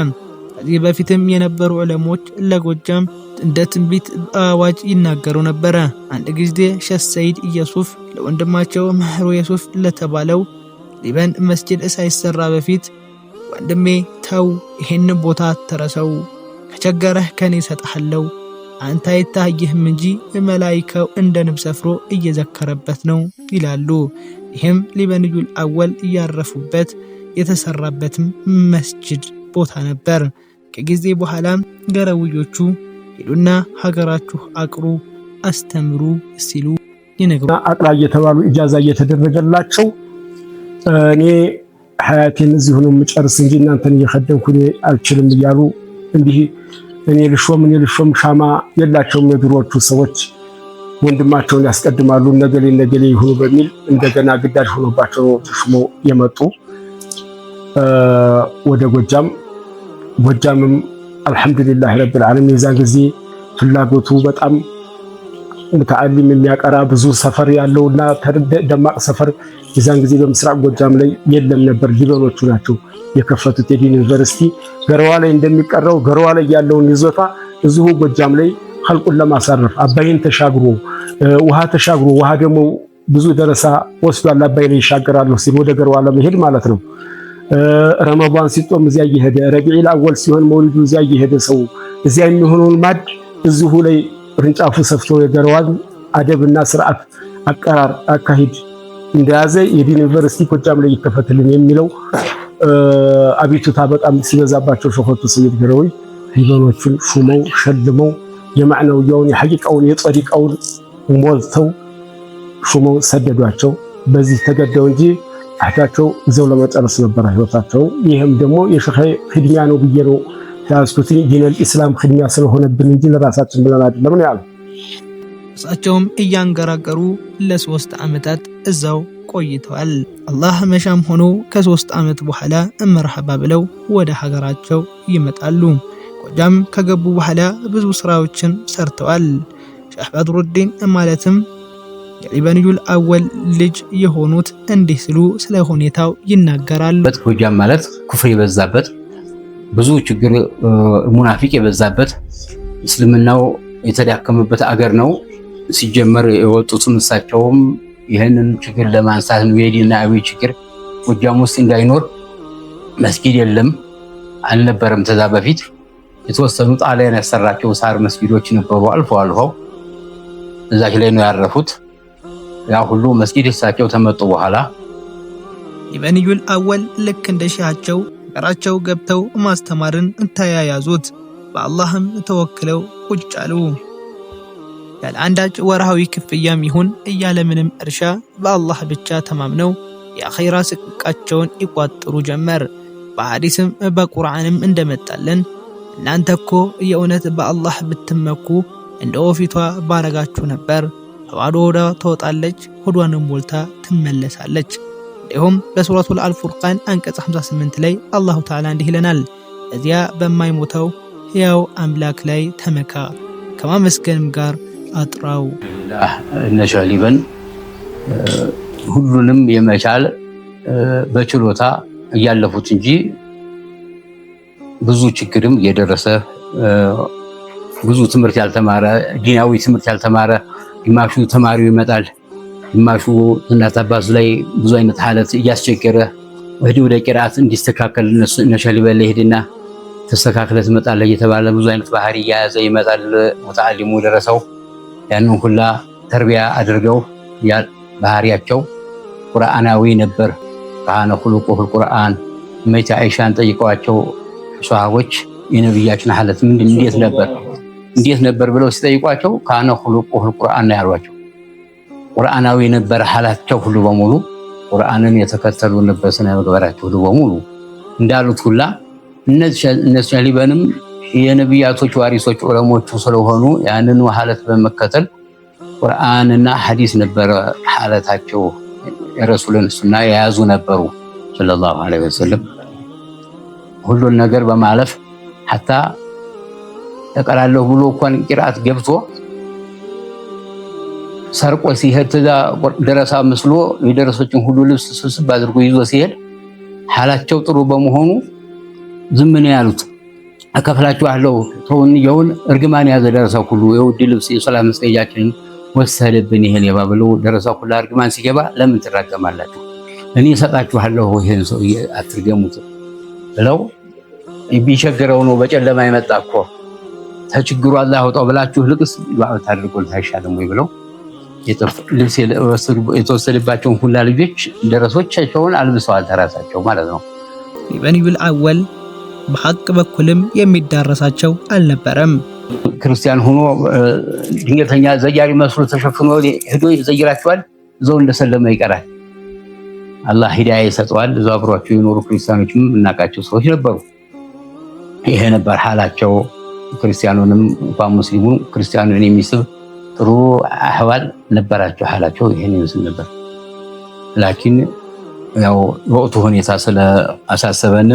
ከዚህ በፊትም የነበሩ ዑለሞች ለጎጃም እንደ ትንቢት አዋጅ ይናገሩ ነበር አንድ ጊዜ ሼህ ሰይድ ኢየሱፍ ለወንድማቸው መህሩ ኢየሱፍ ለተባለው ሊበን መስጂድ ሳይሰራ በፊት ወንድሜ ተው ይሄን ቦታ ተረሰው ከቸገረህ ከኔ ሰጣለው አንተ አይታየህም እንጂ መላእክቱ እንደ ንብ ሰፍሮ እየዘከረበት ነው ይላሉ ይሄም ሊበንዩል አወል ያረፉበት የተሰራበትም መስጂድ ቦታ ነበር ከጊዜ በኋላ ገረውዮቹ ሄዱና ሀገራችሁ አቅሩ አስተምሩ ሲሉ ይነግሩ አቅራ እየተባሉ ኢጃዛ እየተደረገላቸው እኔ ሐያቴን እዚሁ ነው የምጨርስ እንጂ እናንተን እየخدምኩኝ አልችልም ይያሉ እንዲህ እኔ ልሾም ሻማ የላቸውም የድሮቹ ሰዎች ወንድማቸውን ያስቀድማሉ ነገሌ ይሁኑ በሚል እንደገና ግዳጅ ሆኖባቸው ተሽሞ የመጡ ወደ ጎጃምም አልহামዱሊላህ ረብል ዓለሚን የዛን ጊዜ ፍላጎቱ በጣም ሙተዓሊም የሚያቀራ ብዙ ሰፈር ያለውና ደማቅ ሰፈር የዛን ጊዜ በምስራቅ ጎጃም ላይ የለም ነበር ሊበኖቹ ናቸው የከፈቱት የዲን ዩኒቨርሲቲ ገርዋ ላይ እንደሚቀረው ገርዋ ላይ ያለውን ይዞታ እዚሁ ጎጃም ላይ ኸልቁን ለማሳረፍ አባይን ተሻግሮ ውሃ ተሻግሮ ውሃ ደግሞ ብዙ ደረሳ ወስዷል አባይ ላይ ይሻገራሉ ሲል ወደ ገርዋ ለመሄድ ማለት ነው። ረመዳን ሲጦም እዚያ እየሄደ ረቢዒል አወል ሲሆን መውሊዱ እዚያ እየሄደ ሰው እዚያ የሚሆነውን ማድ እዚሁ ላይ ቅርንጫፉ ሰፍቶ የገርዋን አደብና ስርዓት አቀራር አካሂድ እንደያዘ የዲን ዩኒቨርሲቲ ጎጃም ላይ ይከፈትልን የሚለው አቤቱታ በጣም ሲበዛባቸው ሸኾቱ ሰይድ ገረዊ ሊበኖቹን ሹመው ሸልመው የማዕነውያውን የሐቂቃውን የጠሪቃውን ሞልተው ሹመው ሰደዷቸው። በዚህ ተገደው እንጂ አህታቸው እዛው ለመጨረስ ነበር ህይወታቸው። ይህም ደግሞ የሸኺ ኺድሚያ ነው ብዬ ነው ያስኩት ዲነል ኢስላም ኺድሚያ ስለሆነብን እንጂ ለራሳችን ብለን አይደለም ነው ያለው። እሳቸውም እያንገራገሩ ለ3 ዓመታት እዛው ቆይተዋል። አላህ መሻም ሆኖ ከ3 ዓመት በኋላ መርሐባ ብለው ወደ ሀገራቸው ይመጣሉ። ጎጃም ከገቡ በኋላ ብዙ ስራዎችን ሰርተዋል። ሼህ በድሩዲን ማለትም የሊበንዩል አወል ልጅ የሆኑት እንዲህ ሲሉ ስለ ሁኔታው ይናገራሉ። ጎጃም ማለት ኩፍር የበዛበት ብዙ ችግር ሙናፊቅ የበዛበት እስልምናው የተዳከመበት አገር ነው። ሲጀመር የወጡትም እሳቸውም ይህንን ችግር ለማንሳት ነው። የዲንና አብይ ችግር ጎጃም ውስጥ እንዳይኖር መስጊድ የለም አልነበረም። ተዛ በፊት የተወሰኑ ጣሊያን ያሰራቸው ሳር መስጊዶች ነበሩ አልፎ አልፎ እዛች ላይ ነው ያረፉት። ያ ሁሉ መስጊድ እሳቸው ተመጡ በኋላ ሊበንዩል አወል ልክ እንደ ሻቸው ሀገራቸው ገብተው ማስተማርን ተያያዙት። በአላህም ተወክለው ቁጭ አሉ። ያለ አንዳች ወርሃዊ ክፍያም ይሁን እያለ ምንም እርሻ በአላህ ብቻ ተማምነው የአኺራ ስቅቃቸውን ይቋጥሩ ጀመር። በሐዲስም በቁርአንም እንደመጣለን እናንተ እኮ የእውነት በአላህ ብትመኩ እንደ ወፊቷ ባረጋችሁ ነበር። ባዶ ሆዷ ትወጣለች፣ ሆዷንም ሞልታ ትመለሳለች። እንዲሁም በሱረቱል አልፉርቃን አንቀጽ 58 ላይ አላሁ ተዓላ እንዲህ ይለናል፣ እዚያ በማይሞተው ሕያው አምላክ ላይ ተመካ ከማመስገንም ጋር አጥራው። እነ ሼህ ሊበን ሁሉንም የመቻል በችሎታ እያለፉት እንጂ ብዙ ችግርም እየደረሰ ብዙ ትምህርት ያልተማረ ዲናዊ ትምህርት ያልተማረ ግማሹ ተማሪው ይመጣል፣ ግማሹ እናት አባቱ ላይ ብዙ አይነት ሐለት እያስቸገረ ወደ ቂራአት እንዲስተካከል እነ ሼህ ሊበን ላይ ሄድና ተስተካክለ ትመጣለህ እየተባለ ብዙ አይነት ባህሪ እያያዘ ይመጣል። ሙተዓሊሙ ደረሰው ያንን ሁላ ተርቢያ አድርገው ባህሪያቸው ቁርአናዊ ነበር። ካነ ኹሉቁል ቁርአን እመይት አይሻን ጠይቀዋቸው ሷሃቦች የነብያችን ሐለት እንዴት ነበር ብለው ሲጠይቋቸው ካነ ኹሉቁል ቁርአን ነው ያሏቸው። ቁርአናዊ ነበር ሐላቸው ሁሉ በሙሉ ቁርአንን የተከተሉ ነበር። ስነ ምግባራቸው ሁሉ በሙሉ እንዳሉት ሁላ እነሱ ሊበንም የነብያቶች ዋሪሶች ዑለሞቹ ስለሆኑ ያንን ሐለት በመከተል ቁርአንና ሐዲስ ነበር ሐለታቸው። የረሱልን ሱና የያዙ ነበሩ ሰለላሁ ዐለይሂ ወሰለም። ሁሉን ነገር በማለፍ ሐታ ተቀራለሁ ብሎ እንኳን ቂራአት ገብቶ ሰርቆ ሲሄድ ተዛ ደረሳ መስሎ የደረሶችን ሁሉ ልብስ ስብስብ አድርጎ ይዞ ሲሄድ ሐላቸው ጥሩ በመሆኑ ዝም ነው ያሉት። አከፍላችኋለሁ ተውን ይሁን እርግማን ያዘ ደረሳው ሁሉ የውድ ልብስ የሰላም መስቀያችንን ወሰደብን ይሄን የባብሎ ደረሳው ሁሉ እርግማን ሲገባ ለምን ትራገማላችሁ? እኔ ሰጣችኋለሁ ይሄን ሰው አትርገሙት ብለው ቢቸግረው ነው በጨለማ የመጣኮ ተችግሩ አላህ ያወጣው ብላችሁ ልቅስ ዱዓ ታድርጉልህ አይሻልም ወይ ብለው ልብስ የተወሰደባቸውን ሁላ ልጆች ደረሶቻቸውን አልብሰዋል ተራሳቸው ማለት ነው። ሊበንዩል አወል በሐቅ በኩልም የሚዳረሳቸው አልነበረም። ክርስቲያን ሆኖ ድንገተኛ ዘያሪ መስሎ ተሸፍኖ ሄዶ ይዘይራቸዋል። ዘው እንደሰለመ ይቀራል። አላህ ሂዳያ ይሰጠዋል። ዘው አብሯቸው የኖሩ ክርስቲያኖችም እናቃቸው ሰዎች ነበሩ። ይሄ ነበር ሐላቸው። ክርስቲያኑንም እንኳን ሙስሊሙ ክርስቲያኑን የሚስብ ጥሩ አህዋል ነበራቸው። ሐላቸው ይሄን ይመስል ነበር። ላኪን ያው ወቅቱ ሁኔታ ስለ አሳሰበን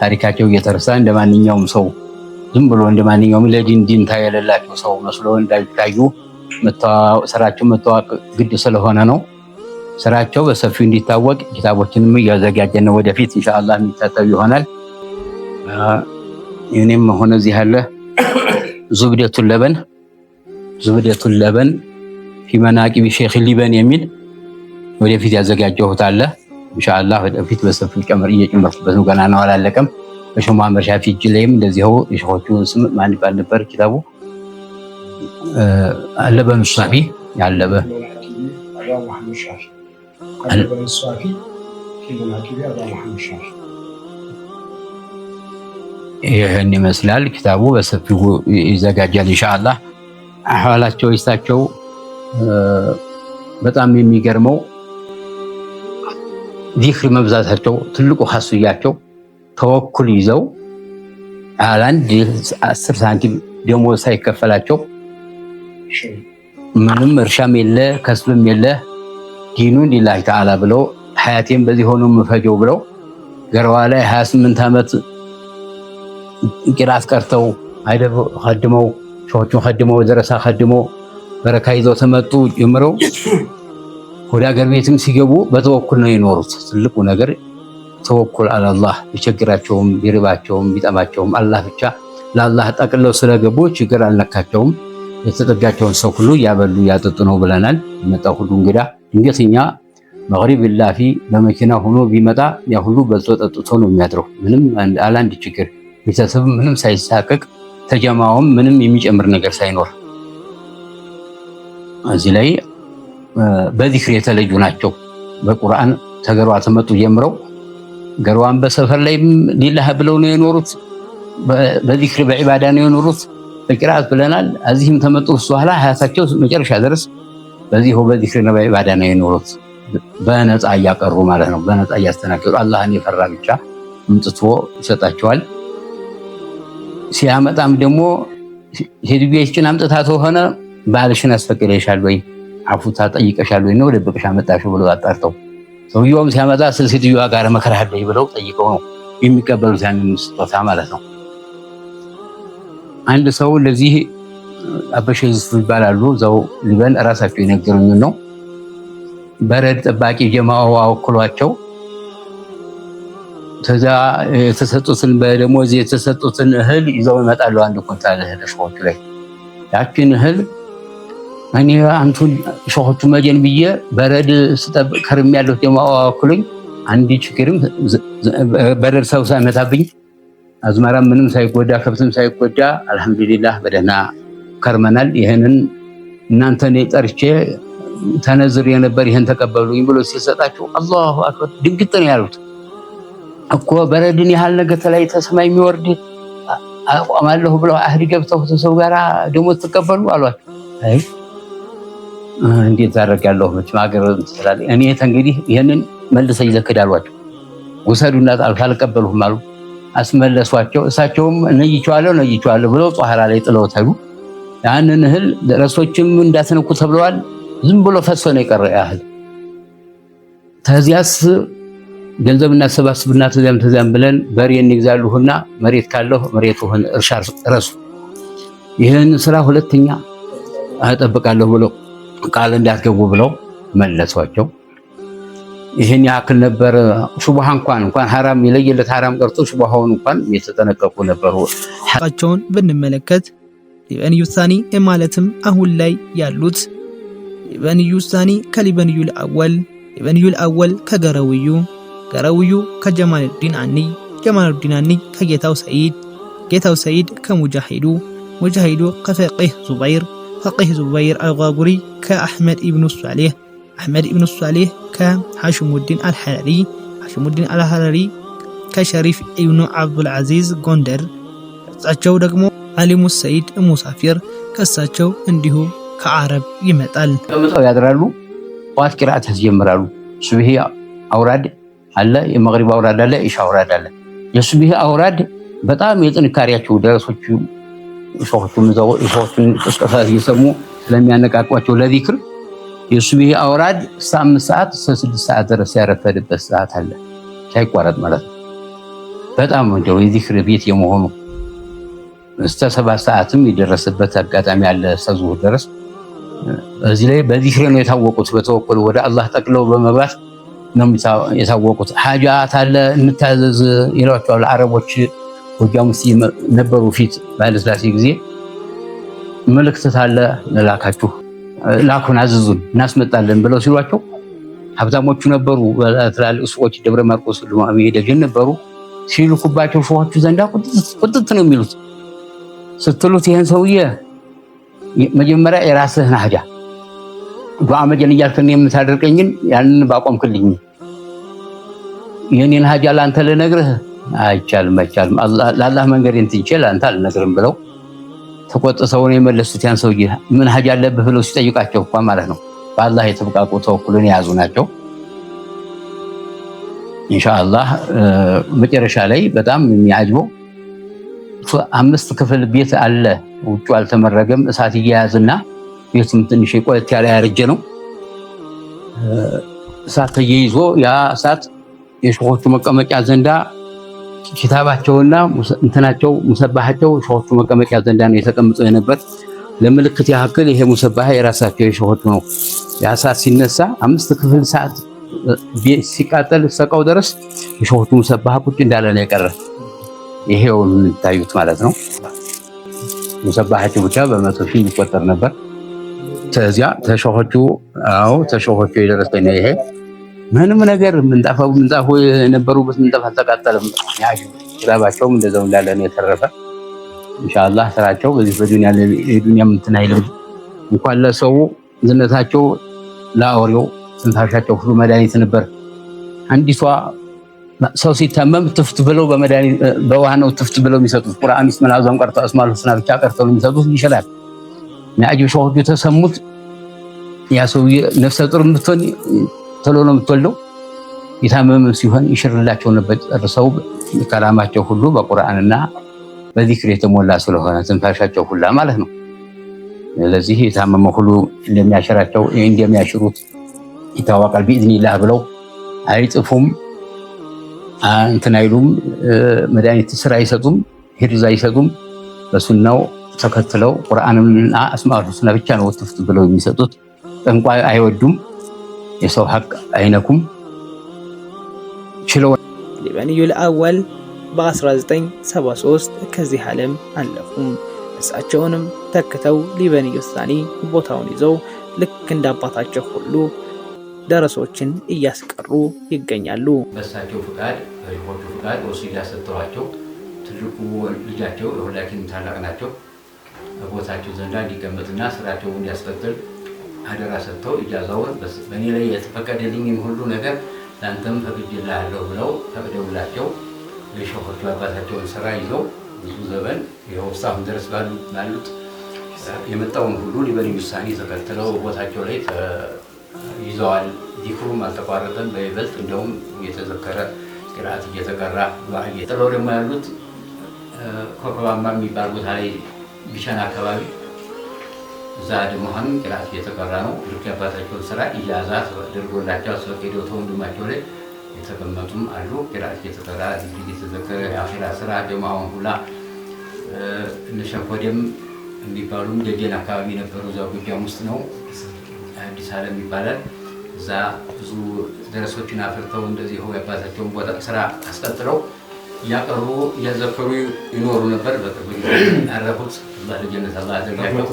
ታሪካቸው እየተረሳ እንደማንኛውም ሰው ዝም ብሎ እንደማንኛውም ለዲን ታየለላቸው ሰው መስሎ እንዳይታዩ ስራቸው መታወቅ ግድ ስለሆነ ነው። ስራቸው በሰፊው እንዲታወቅ ኪታቦችንም እያዘጋጀን ነው። ወደፊት ኢንሻአላህ የሚታተው ይሆናል። እኔም ሆነ እዚህ ያለ ዙብደቱል ለበን ዝብደቱል ለበን ፊ መናቂብ ሼኽ ሊበን የሚል ወደፊት ያዘጋጀሁት አለ። ኢንሻአላህ ወደፊት በሰፊው እየጨመርኩበት ነው። ገና ነው አላለቀም። በሸህ መሐመድ ሻፊ እጅ ላይም እንደዚሁ የሸኾቹ ስም ማን ይባል ነበር ኪታቡ አለበን ሷፊ ያለበ ይህን ይመስላል ኪታቡ በሰፊው ይዘጋጃል ኢንሻአላህ። አህዋላቸው ይስታቸው በጣም የሚገርመው ዚክር መብዛታቸው ትልቁ ሐሱያቸው ተወኩል ይዘው አንድ 10 ሳንቲም ደሞዝ ሳይከፈላቸው ምንም እርሻም የለ ከስብም የለ ዲኑን ሊላሂ ተዓላ ብለው ሐያቴን በዚህ ሆኖ መፈጀው ብለው ገርዋ ላይ 28 ዓመት ቂራት ቀርተው አይደብ ኸድመው ሾቹን ኸድመው ደረሳ ኸድመው በረካ ይዘው ተመጡ ጀምረው ወደ አገር ቤትም ሲገቡ በተወኩል ነው የኖሩት። ትልቁ ነገር ተወኩል አላህ ቢቸግራቸውም ቢርባቸውም ቢጠማቸውም አላህ ብቻ ለአላህ ጠቅለው ስለገቡ ችግር አልነካቸውም። የተጠጋቸውን ሰው ሁሉ ያበሉ ያጠጡ ነው ብለናል። የመጣው ሁሉ እንግዳ ድንገተኛ መግሪብ ላፊ በመኪና ሆኖ ቢመጣ ያ ሁሉ በልቶ ጠጥቶ ነው የሚያድረው። ምንም አላንድ ችግር ቤተሰብ ምንም ሳይሳቀቅ ተጀማውም ምንም የሚጨምር ነገር ሳይኖር እዚህ ላይ በዚክር የተለዩ ናቸው። በቁርአን ተገሯ ተመጡ ጀምረው ገርዋን በሰፈር ላይ ሊላህ ብለው ነው የኖሩት። በዚክር በዒባዳ ነው የኖሩት። በቂራት ብለናል። እዚህም ተመጡ ኋላ ሀያታቸው መጨረሻ ድረስ በዚክር በዒባዳ ነው የኖሩት። በነፃ እያቀሩ ማለት ነው። በነፃ እያስተናገዱ አላህን የፈራ ብቻ አምጥቶ ይሰጣቸዋል። ሲያመጣም ደግሞ ሄድቤችን አምጥታቶ ሆነ ባልሽን አስፈቅደሻል ወይ አፉታ ጠይቀሻል ወይ ነው ደብቀሽ አመጣሽው ብለው አጣርተው ሰውየውም ሲያመጣ ስለሴትዮዋ ጋር መከራህ ላይ ብለው ጠይቀው ነው የሚቀበሉት ያንን ስጦታ ማለት ነው። አንድ ሰው ለዚህ አበሸይዝ ይባላሉ ዘው ሊበን ራሳቸው የነገሩኝ ነው። በረድ ጠባቂ ጀማው አወክሏቸው ተዛ የተሰጡትን በደሞዝ የተሰጡትን እህል ይዘው ይመጣሉ። አንድ ኩንታል እህል ሾቹ ላይ ያችን እህል እኔ አንቱን ሾቹ መጀን ብዬ በረድ ስጠብቅ ከርም ያለው ጀማው አወክሉኝ አንድ ችግርም በረድ ሰው ሳይመታብኝ አዝመራ ምንም ሳይጎዳ ከብትም ሳይጎዳ አልহামዱሊላህ በደህና ከርመናል። ይሄንን እናንተን ጠርቼ ተነዝር የነበር ይሄን ተቀበሉኝ ብሎ ሲሰጣቸው አላሁ አክበር ድንግጥ ነው ያሉት። እኮ በረድን ያህል ነገር ተላይ ተሰማይ የሚወርድ አቋማለሁ ብለው አህድ ገብተው ተሰው ጋራ ደሞዝ ተቀበሉ አሏቸው። አይ እንዴት ታረጋለሁ መቼም አገር እንስላል እኔ እንግዲህ ይሄንን መልሰ ይዘክዳሏቸው ወሰዱና አልቀበሉም አሉ። አስመለሷቸው። እሳቸውም ነይቻለሁ ብለው ጧሃራ ላይ ጥለው ተሉ። ያንን እህል ደረሶችም እንዳትነኩ ተብለዋል። ዝም ብሎ ፈሶ ነው የቀረ ያህል። ተዚያስ ገንዘብ እናሰባስብና ተዚያም ብለን በሬ እንግዛሉና መሬት ካለው መሬቱን እርሻ ረሱ። ይሄን ስራ ሁለተኛ አጠብቃለሁ ብለው ቃል እንዳትገቡ ብለው መለሷቸው። ይሄን ያክል ነበር። ሹብሃ እንኳን ሐራም የለየለት ሐራም ቀርቶ ሹብሃውን እንኳን የተጠነቀቁ ነበሩ። ሐቃቸውን ብንመለከት ሊበንዩ ሳኒ ማለትም አሁን ላይ ያሉት ሊበንዩ ሳኒ ከሊበንዩል አወል፣ ሊበንዩል አወል ከገረውዩ፣ ገረውዩ ከጀማልዲን አኒ፣ ጀማልዲን አኒ ከጌታው ሰይድ፣ ጌታው ሰይድ ከሙጃሂዱ፣ ሙጃሂዱ ከፈቂህ ዙበይር፣ ፈቂህ ዙበይር አልጋጉሪ ከአህመድ ኢብኑ ሷሊህ፣ አህመድ ኢብኑ ሷሊህ ከሐሽሙዲን አልሐረሪ፣ ሐሽሙዲን አልሐረሪ ከሸሪፍ ኢብኑ አብዱል አዚዝ ጎንደር፣ ከሳቸው ደግሞ አሊሙ ሰይድ ሙሳፊር ከሳቸው እንዲሁ ከአረብ ይመጣል። ተመጣው ያድራሉ። ጧት ቂራአት ያስጀምራሉ። ሱብሂ አውራድ አለ፣ የመግሪብ አውራድ አለ፣ ኢሻ አውራድ አለ። የሱብሂ አውራድ በጣም የጥንካሬያቸው ደረሶቹ ሾቹን ቅስቀሳ እየሰሙ ስለሚያነቃቋቸው ለዚክር የሱብሂ አውራድ 5 ሰዓት እስከ 6 ሰዓት ድረስ ያረፈደበት ሰዓት አለ ሳይቋረጥ ማለት ነው። በጣም እንደው የዚክር ቤት የመሆኑ እስከ 7 ሰዓትም የደረሰበት አጋጣሚ አለ ሰዙህ ድረስ። እዚህ ላይ በዚክር ነው የታወቁት። በተወኩል ወደ አላህ ጠቅለው በመግባት ነው የታወቁት። ሐጃት አለ እንታዘዝ ይሏቸዋል አረቦች። ጎጃም ውስጥ ነበሩ ፊት ባለስላሴ ጊዜ መልእክት ታለ ለላካችሁ ላኩን አዘዙን እናስመጣለን ብለው ሲሏቸው ሀብታሞቹ ነበሩ ትላልቅ ሱቆች ደብረ ማርቆስ ለማሚ ደጀን ነበሩ ሲልኩባቸው ሸሆቹ ዘንዳ ቁጥጥ ነው የሚሉት ስትሉት ይሄን ሰውዬ መጀመሪያ የራስህን ሀጃ ዱዓ መጀን እያልከኝ የምታደርቀኝን ያንን ባቆምክልኝ የኔን ሀጃ ላንተ ለነግርህ አይቻልም ለአላህ መንገድን ትንችል አንተ አልነግርም ብለው ተቆጥተው ነው የመለሱት ያን ሰውዬ ምን ሀጃ አለብህ ብለው ሲጠይቃቸው እንኳን ማለት ነው በአላህ የተብቃቁ ተወኩልን ያዙ ናቸው ኢንሻአላህ መጨረሻ ላይ በጣም የሚያጅበው 5 ክፍል ቤት አለ ውጭ አልተመረገም እሳት ይያዝና ቤቱም ትንሽ ቆየት ያለ ያረጀ ነው እሳት ተይዞ ያ እሳት የሸሆቹ መቀመጫ ዘንዳ ኪታባቸውና እንትናቸው ሙሰባሃቸው ሸሆቹ መቀመጫ ዘንዳ ነው የተቀመጠው የነበር ለምልክት ያክል ይሄ ሙሰባሃ የራሳቸው የሸሆቹ ነው ያ እሳት ሲነሳ 5 ክፍል ሰዓት ሲቃጠል ሰቀው ድረስ የሸሆቹ ሙሰባሃ ቁጭ እንዳለ ነው የቀረ ይሄው እንታዩት ማለት ነው ሙሰባሃቸው ብቻ በመቶ ሺህ ይቆጠር ነበር ተዚያ ተሸሆቹ ተሸሆቹ የደረሰኝ ይሄ ምንም ነገር ምንጣፉ የነበሩበት ምንጣፍ አልተቃጠለም ያዩ ኪታባቸውም እንደዛው እንዳለ ነው የተረፈ ኢንሻአላህ ስራቸው በዚህ በዱንያ የዱንያ እንትን አይልም እንኳን ለሰው ዝነታቸው ለአውሬው ስንታሻቸው ሁሉ መድኃኒት ነበር አንዲቷ ሰው ሲታመም ትፍት ብለው በመድኃኒት በውሃ ነው ትፍት ብለው የሚሰጡት ቁርአን እስመ አዘም ቀርተው እስማል ሁስና ብቻ ቀርተው የሚሰጡት ይችላል ያጅብ ሸሆቹ ተሰሙት ያ ሰው ነፍሰ ጡር ምትሆን ተሎ ነው የምትወልደው የታመመ ሲሆን ይሽርላቸው ነበር እርሰው ከላማቸው ሁሉ በቁርአንና በዚክር የተሞላ ስለሆነ ትንፋሻቸው ሁላ ማለት ነው ለዚህ የታመመ ሁሉ እንደሚያሽራቸው እንደሚያሽሩት ይታወቃል ቢኢዝኒላህ ብለው አይጥፉም እንትን አይሉም መድኃኒት ስራ አይሰጡም ሂርዛ አይሰጡም በሱናው ተከትለው ቁርአንና አስማኡል ሁስና ብቻ ነው ትፍት ብለው የሚሰጡት ጠንቋይ አይወዱም የሰው ሐቅ አይነኩም ችለው ሊበኒዩል አወል በ1973 ከዚህ ዓለም አለፉ እሳቸውንም ተከተው ሊበኒዩ ሳኒ ቦታውን ይዘው ልክ እንደ አባታቸው ሁሉ ደረሶችን እያስቀሩ ይገኛሉ በእሳቸው ፍቃድ በሪፖርቱ ፍቃድ ወሲያ ሰጥተዋቸው ትልቁ ልጃቸው የሁላችንም ታላቅ ናቸው ቦታቸው ዘንዳ እንዲቀመጥና ስራቸውን እንዲያስቀጥል አደራ ሰጥተው ኢጃዛውን በእኔ ላይ የተፈቀደልኝን ሁሉ ነገር ላንተም ፈቅጄልሃለሁ ብለው ፈቅደውላቸው የሸሆቹ አባታቸውን ስራ ይዘው ብዙ ዘመን ይኸው እስካሁን ድረስ ባሉት የመጣውን ሁሉ ሊበኒዩ ሳኒ ተከትለው ቦታቸው ላይ ይዘዋል ዚክሩም አልተቋረጠም በይበልጥ እንደውም እየተዘከረ ቅርአት እየተቀራ ጥለው ደግሞ ያሉት ኮከባማ የሚባል ቦታ ላይ ቢሻና አካባቢ እዛ ደግሞ አሁን ቅርአት እየተቀራ ነው ልክ አባታቸው ስራ ኢጃዛ ተደርጎላቸው ስለከደው ተወንድማቸው ላይ የተቀመጡም አሉ ቅርአት እየተቀራ እየተዘከረ የአኺራ ስራ ጀማዓውን ሁላ እነሸኮደም የሚባሉም ደጀን አካባቢ ነበሩ እዛው ጎጃም ውስጥ ነው አዲስ ዓለም ይባላል እዛ ብዙ ደረሶችን አፍርተው እንደዚህ ሆይ አባታቸውን ቦታ ስራ አስቀጥለው ያቀሩ ያዘከሩ ይኖሩ ነበር በቅርብ አረፉት አላህ ለጀነት አላህ ያደርጋቸው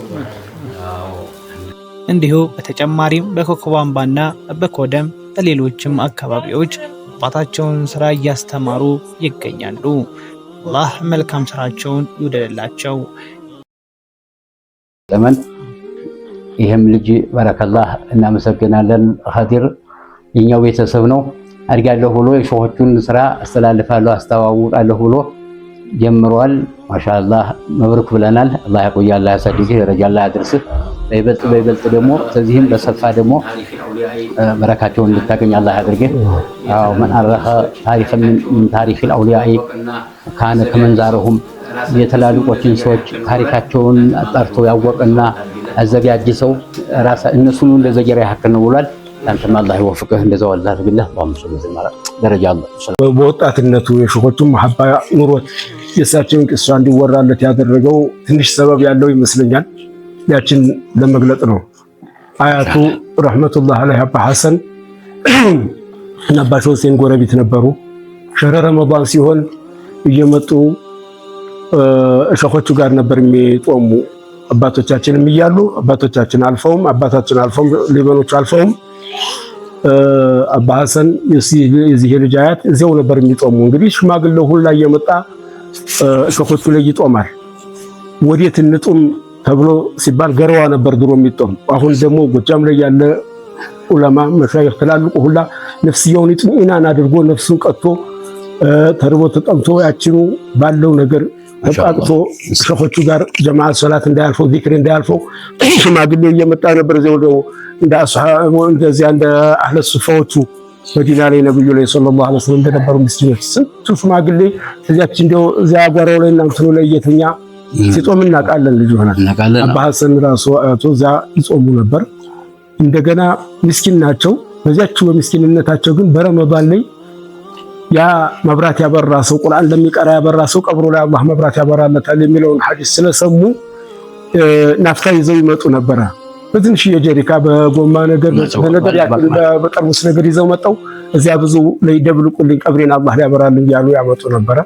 እንዲሁ በተጨማሪም በኮከባምባና በኮደም በሌሎችም አካባቢዎች አባታቸውን ስራ እያስተማሩ ይገኛሉ አላህ መልካም ስራቸውን ይውደድላቸው ዘመን ይሄም ልጅ ባረከላህ እናመሰግናለን ኸዲር የኛው ቤተሰብ ነው አድጋለሁ ብሎ የሸሆቹን ስራ አስተላልፋለሁ አስተዋውቃለሁ ብሎ ጀምሯል ማሻአላህ መብሩክ ብለናል አላህ ያቆያል አላህ ያሳድግህ ደረጃ አላህ ያድርስህ በይበልጥ ደግሞ ከዚህም በሰፋ ደግሞ በረካቸውን እንድታገኝ አላህ ያድርግህ من أرخ ታሪክ من ታሪክ الأولياء كان ከመንዛረሁም የተላልቆችን ሰዎች ታሪካቸውን አጣርቶ ያወቀና አዘጋጅ ሰው ራስ እነሱን ለዘጀራ ያክል ነው ብሏል አንተም አላህ ይወፍቅህ እንደዛው አላህ ቢላህ ባምሰለዘ ማለት ደረጃ አላህ በወጣትነቱ የሸሆቹን መሐባ ኑሮት የሳቸውን ቅሷ እንዲወራለት ያደረገው ትንሽ ሰበብ ያለው ይመስለኛል ያችን ለመግለጽ ነው አያቱ ረህመቱላህ ዐለይሂ አባ ሐሰን እና አባሽ ሁሴን ጎረቤት ነበሩ ሸህረ ረመዳን ሲሆን እየመጡ ሸሆቹ ጋር ነበር የሚጦሙ አባቶቻችንም እያሉ አባቶቻችን አልፈውም አባታችን አልፈውም ሊበኖች አልፈውም አባ ሐሰን የዚህ ልጅ አያት እዚያው ነበር የሚጦሙ። እንግዲህ ሽማግሌው ሁላ እየመጣ ሸኾቹ ላይ ይጦማል። ወዴት እንጡም ተብሎ ሲባል ገረዋ ነበር ድሮ የሚጦም። አሁን ደግሞ ጎጃም ላይ ያለ ዑለማ መሻይኽ ትላልቁ ሁላ ነፍስያውን ኢጥሚናን አድርጎ ነፍሱን ቀጥቶ ተርቦ ተጠምቶ ያችኑ ባለው ነገር ተጣቅቶ ሸኾቹ ጋር ጀማዓ ሶላት እንዳያልፈው ዚክር እንዳያልፈው ሽማግሌው እየመጣ ነበር። እዚያው ደግሞ እንደ አስሐቡ እንደዚያ እንደ አህለ ሱፋዎቹ መዲና ላይ ነብዩ ላይ ሰለላሁ ዐለይሂ ወሰለም እንደነበሩ ምስኪኖች ስንቱ ሽማግሌ እዚያች እንደው እዚያ ጓሮው ላይ እናንተው ላይ እየተኛ ሲጾም እናውቃለን። ልጅ ሆነ አባ ሐሰን ራሱ አያቱ እዚያ ይጾሙ ነበር። እንደገና ምስኪን ናቸው። በዚያቸው በምስኪንነታቸው ግን በረመዳን ላይ ያ መብራት ያበራ ሰው ቁርአን ለሚቀራ ያበራ ሰው ቀብሩ ላይ አላህ መብራት ያበራለታል የሚለውን ሐዲስ ስለሰሙ ናፍታ ይዘው ይመጡ ነበር። በትንሽ የጀሪካ በጎማ ነገር በነገር ያክል በጠርሙስ ነገር ይዘው መጣው እዚያ ብዙ ላይ ደብልቁልኝ ቀብሬን አላህ ያበራልኝ ያሉ ያመጡ ነበር።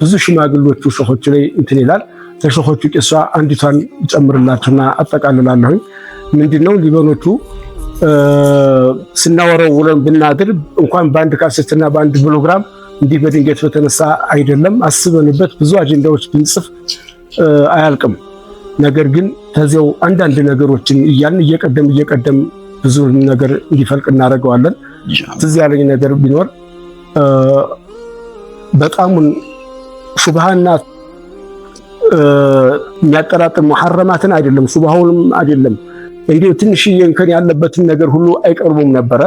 ብዙ ሽማግሌዎቹ ሸኾቹ ላይ እንትን ይላል። ተሸኾቹ ቂሷ አንዲቷን ጨምርላችሁና አጠቃልላለሁ። ምንድነው ሊበኖቹ ስናወራው ውለን ብናድር እንኳን በአንድ ካሴትና በአንድ ፕሮግራም እንዲህ በድንገት በተነሳ አይደለም አስበንበት ብዙ አጀንዳዎች ብንጽፍ አያልቅም። ነገር ግን ተዚያው አንዳንድ ነገሮችን እየቀደም ብዙ ነገር እንዲፈልቅ እናደርገዋለን። ትዝ ያለኝ ነገር ቢኖር በጣሙን ሹብሃና የሚያጠራጥር ሙሐረማትን አይደለም ሹብሃውንም አይደለም እንዴው ትንሽዬ እንከን ያለበትን ነገር ሁሉ አይቀርቡም ነበረ።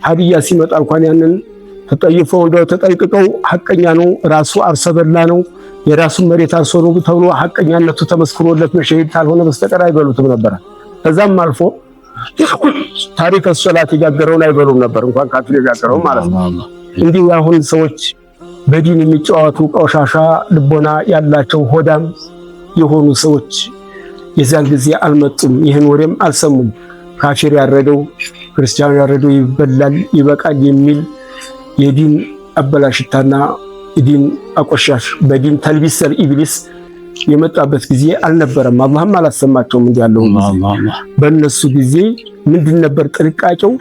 ሀዲያ ሲመጣ እንኳን ያንን ተጠይፈው እንደው ተጠይቀው ሐቀኛ ነው ራሱ አርሰበላ ነው የራሱን መሬት አርሶ ነው ተብሎ ሐቀኛነቱ ተመስክሮለት መሸሂድ ካልሆነ በስተቀር አይበሉትም ነበር። ከዛም አልፎ ታሪክ ሶላት ይጋገረውን አይበሉም ነበር እንኳን ካፊር ይጋገረው ማለት ነው። እንዲህ አሁን ሰዎች በዲን የሚጫወቱ ቆሻሻ ልቦና ያላቸው ሆዳም የሆኑ ሰዎች የዛን ጊዜ አልመጡም። ይህን ወሬም አልሰሙም። ካፊር ያረደው ክርስቲያን ያረደው ይበላል ይበቃል የሚል የዲን አበላሽታና የዲን አቆሻሽ በዲን ተልቢሰል ኢብሊስ የመጣበት ጊዜ አልነበረም። አላህም አላሰማቸውም እንዲያለው በእነሱ ጊዜ ምንድን ነበር ጥንቃቄው?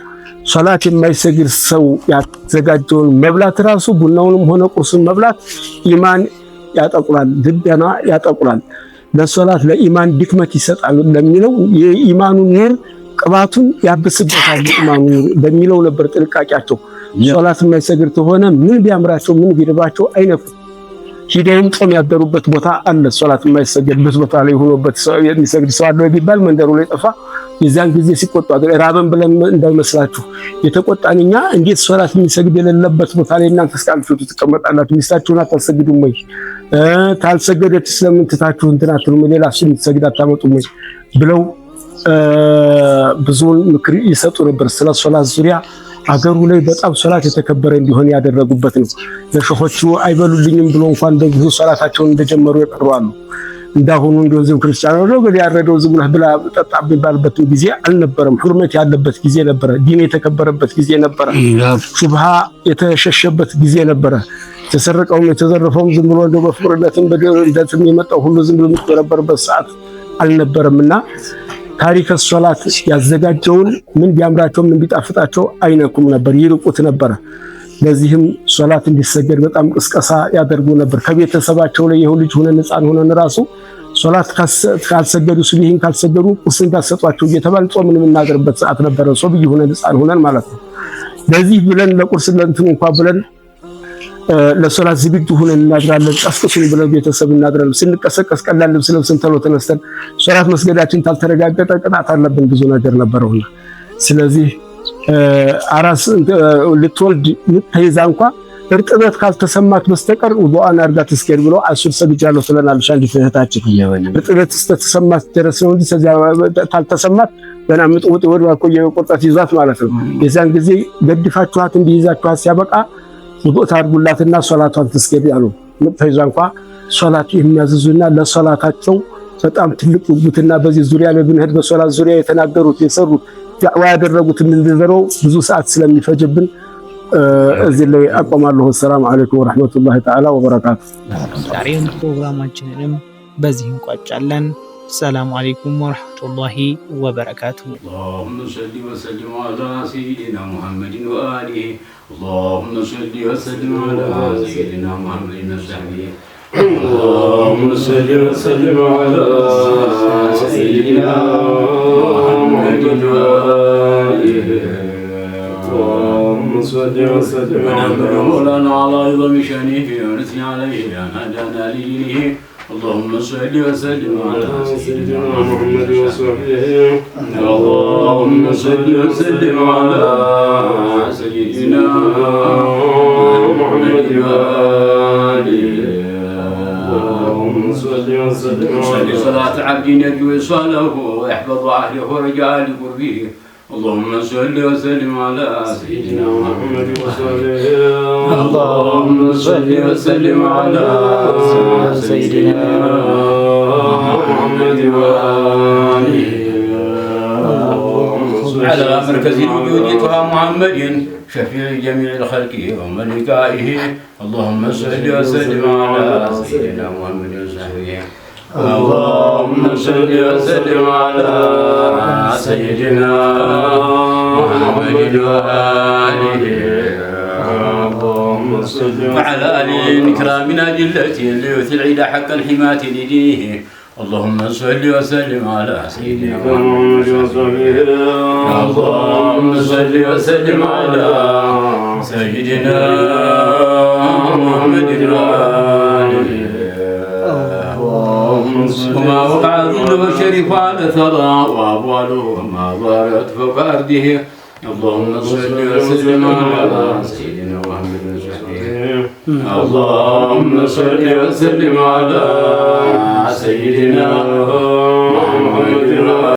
ሶላት የማይሰግድ ሰው ያዘጋጀውን መብላት ራሱ ቡናውንም ሆነ ቁርሱን መብላት ኢማን ያጠቁላል፣ ልቦና ያጠቁላል፣ ለሶላት ለኢማን ድክመት ይሰጣል ለሚለው የኢማኑን ኑር ቅባቱን ያብስበታል ኢማኑ በሚለው ነበር ጥንቃቄያቸው። ሶላት የማይሰግድ ከሆነ ምን ቢያምራቸው ምን ቢርባቸው አይነፉ ሂደውም ጾም ያደሩበት ቦታ አለ። ሶላት የማይሰግድበት ቦታ ላይ ሆኖበት የሚሰግድ ሰው አለ ቢባል መንደሩ ላይ ጠፋ። የዛን ጊዜ ሲቆጣ ራበን ብለን እንዳይመስላችሁ የተቆጣንኛ እንዴት ሶላት የሚሰግድ የሌለበት ቦታ ላይ እናንተ እስካልፍቱ ተቀመጣላችሁ? ሚስታችሁን አታሰግዱም ወይ? ታልሰገደች ስለምን ትታችሁ እንትን አትሉም? ሌላ እሱ የምትሰግድ አታመጡም ወይ ብለው ብዙውን ምክር ይሰጡ ነበር። ስለ ሶላት ዙሪያ አገሩ ላይ በጣም ሶላት የተከበረ እንዲሆን ያደረጉበት ነው። ለሸኾቹ አይበሉልኝም ብሎ እንኳን በብዙ ሶላታቸውን እንደጀመሩ ያቀርባሉ። እንዳሁኑ እንደዚህ ክርስቲያኖ ነው ግን ያረደው ዝም ብለህ ብላ ጠጣ ቢባልበት ጊዜ አልነበረም። ሁርመት ያለበት ጊዜ ነበረ። ዲን የተከበረበት ጊዜ ነበረ። ሹብሃ የተሸሸበት ጊዜ ነበረ። ተሰረቀውም የተዘረፈውም ዝም ብሎ እንደው በፍቅርነትም በደልነትም የመጣው ሁሉ ዝም ብሎ የሚቆረበርበት ሰዓት አልነበረምና ታሪክ ሶላት ያዘጋጀውን ምን ቢያምራቸው ምን ቢጣፍጣቸው አይነኩም ነበር፣ ይርቁት ነበር። ለዚህም ሶላት እንዲሰገድ በጣም ቅስቀሳ ያደርጉ ነበር። ከቤተሰባቸው ላይ የሁሉ ልጅ ሆነን ሕፃን ሆነን ራሱ ሶላት ካልሰገዱ ሱብሂን ካልሰገዱ ቁርስ እንዳሰጧቸው እየተባለ ጾምን የምናገርበት ሰዓት ነበረ። ሱብሂ ሆነን ሕፃን ሆነን ማለት ነው። ለዚህ ብለን ለቁርስ ለእንትን እንኳን ብለን ለሶላት ዝግጁ ሆነን እናድራለን። ቀስቅሱን ብለን ቤተሰብ እናድራለን። ስንቀሰቀስ ቀላል ልብስ ለብሰን ተሎ ተነስተን ሶላት መስገዳችን ካልተረጋገጠ ቅጣት አለብን። ብዙ ነገር ነበረውና ስለዚህ አራስ ልትወልድ ምትይዛ እንኳን እርጥበት ካልተሰማት በስተቀር ውዱአን አርጋ ትስገድ ብሎ አሱር ሰግጃለሁ ስለናልሽ አንዲት እህታችን እርጥበት ተሰማት ድረስ ነው እንጂ ስለዚያ ካልተሰማት ገና ምጥውጥ ወድ ማቆየ ቁርጣት ይዟት ማለት ነው። የዛን ጊዜ ገድፋችኋት እንዲይዛችኋት ሲያበቃ ውዱእ ታርጉላትና ሶላቷን ትስገድ ያሉ ምትይዛ እንኳን ሶላት የሚያዝዙና ለሶላታቸው በጣም ትልቅ ጉጉትና በዚህ ዙሪያ ላይ ብንሄድ በሶላት ዙሪያ የተናገሩት የሰሩት ዳዕዋ ያደረጉት እንደዘረው ብዙ ሰዓት ስለሚፈጅብን እዚህ ላይ አቆማለሁ። ሰላም አለይኩም ወራህመቱላሂ ተዓላ ወበረካቱ። ዛሬም ፕሮግራማችንንም በዚህ እንቋጫለን። السلام عليكم ورحمة الله وبركاته. اللهم صل وسلم على سيدنا محمد وآله. اللهم صل وسلم على سيدنا محمد وصحبه. اللهم صل وسلم على سيدنا محمد وآله. اللهم صل وسلم على مولانا على عظم شأنه ونثني عليه أن هدانا لدينه. اللهم صل وسلم على سيدنا محمد وصحبه. اللهم صل وسلم على سيدنا محمد وآله. اللهم صل وسلم على صلاة عبد يرجو وصاله ويحفظ أهله ورجاء لقربه. اللهم صل وسلم على سيدنا محمد وصحبه. اللهم صل وسلم على سيدنا محمد وآله. على مركز الوجود طه محمد شفيع جميع الخلق وملكائه. اللهم صل وسلم على سيدنا محمد وصحبه. اللهم صل وسلم على سيدنا محمد وآله. وعلى آله الكرام أجلة ليوث العيد حق الحماة لدينه. اللهم صل وسلم على سيدنا محمد وصحبه. اللهم صل وسلم على سيدنا محمد وآله. وما وقع ظل وشرف على ثرى وأبواله ما ضارت فوق أرضه. اللهم صل وسلم على سيدنا محمد وصحبه. اللهم صل وسلم على سيدنا محمد.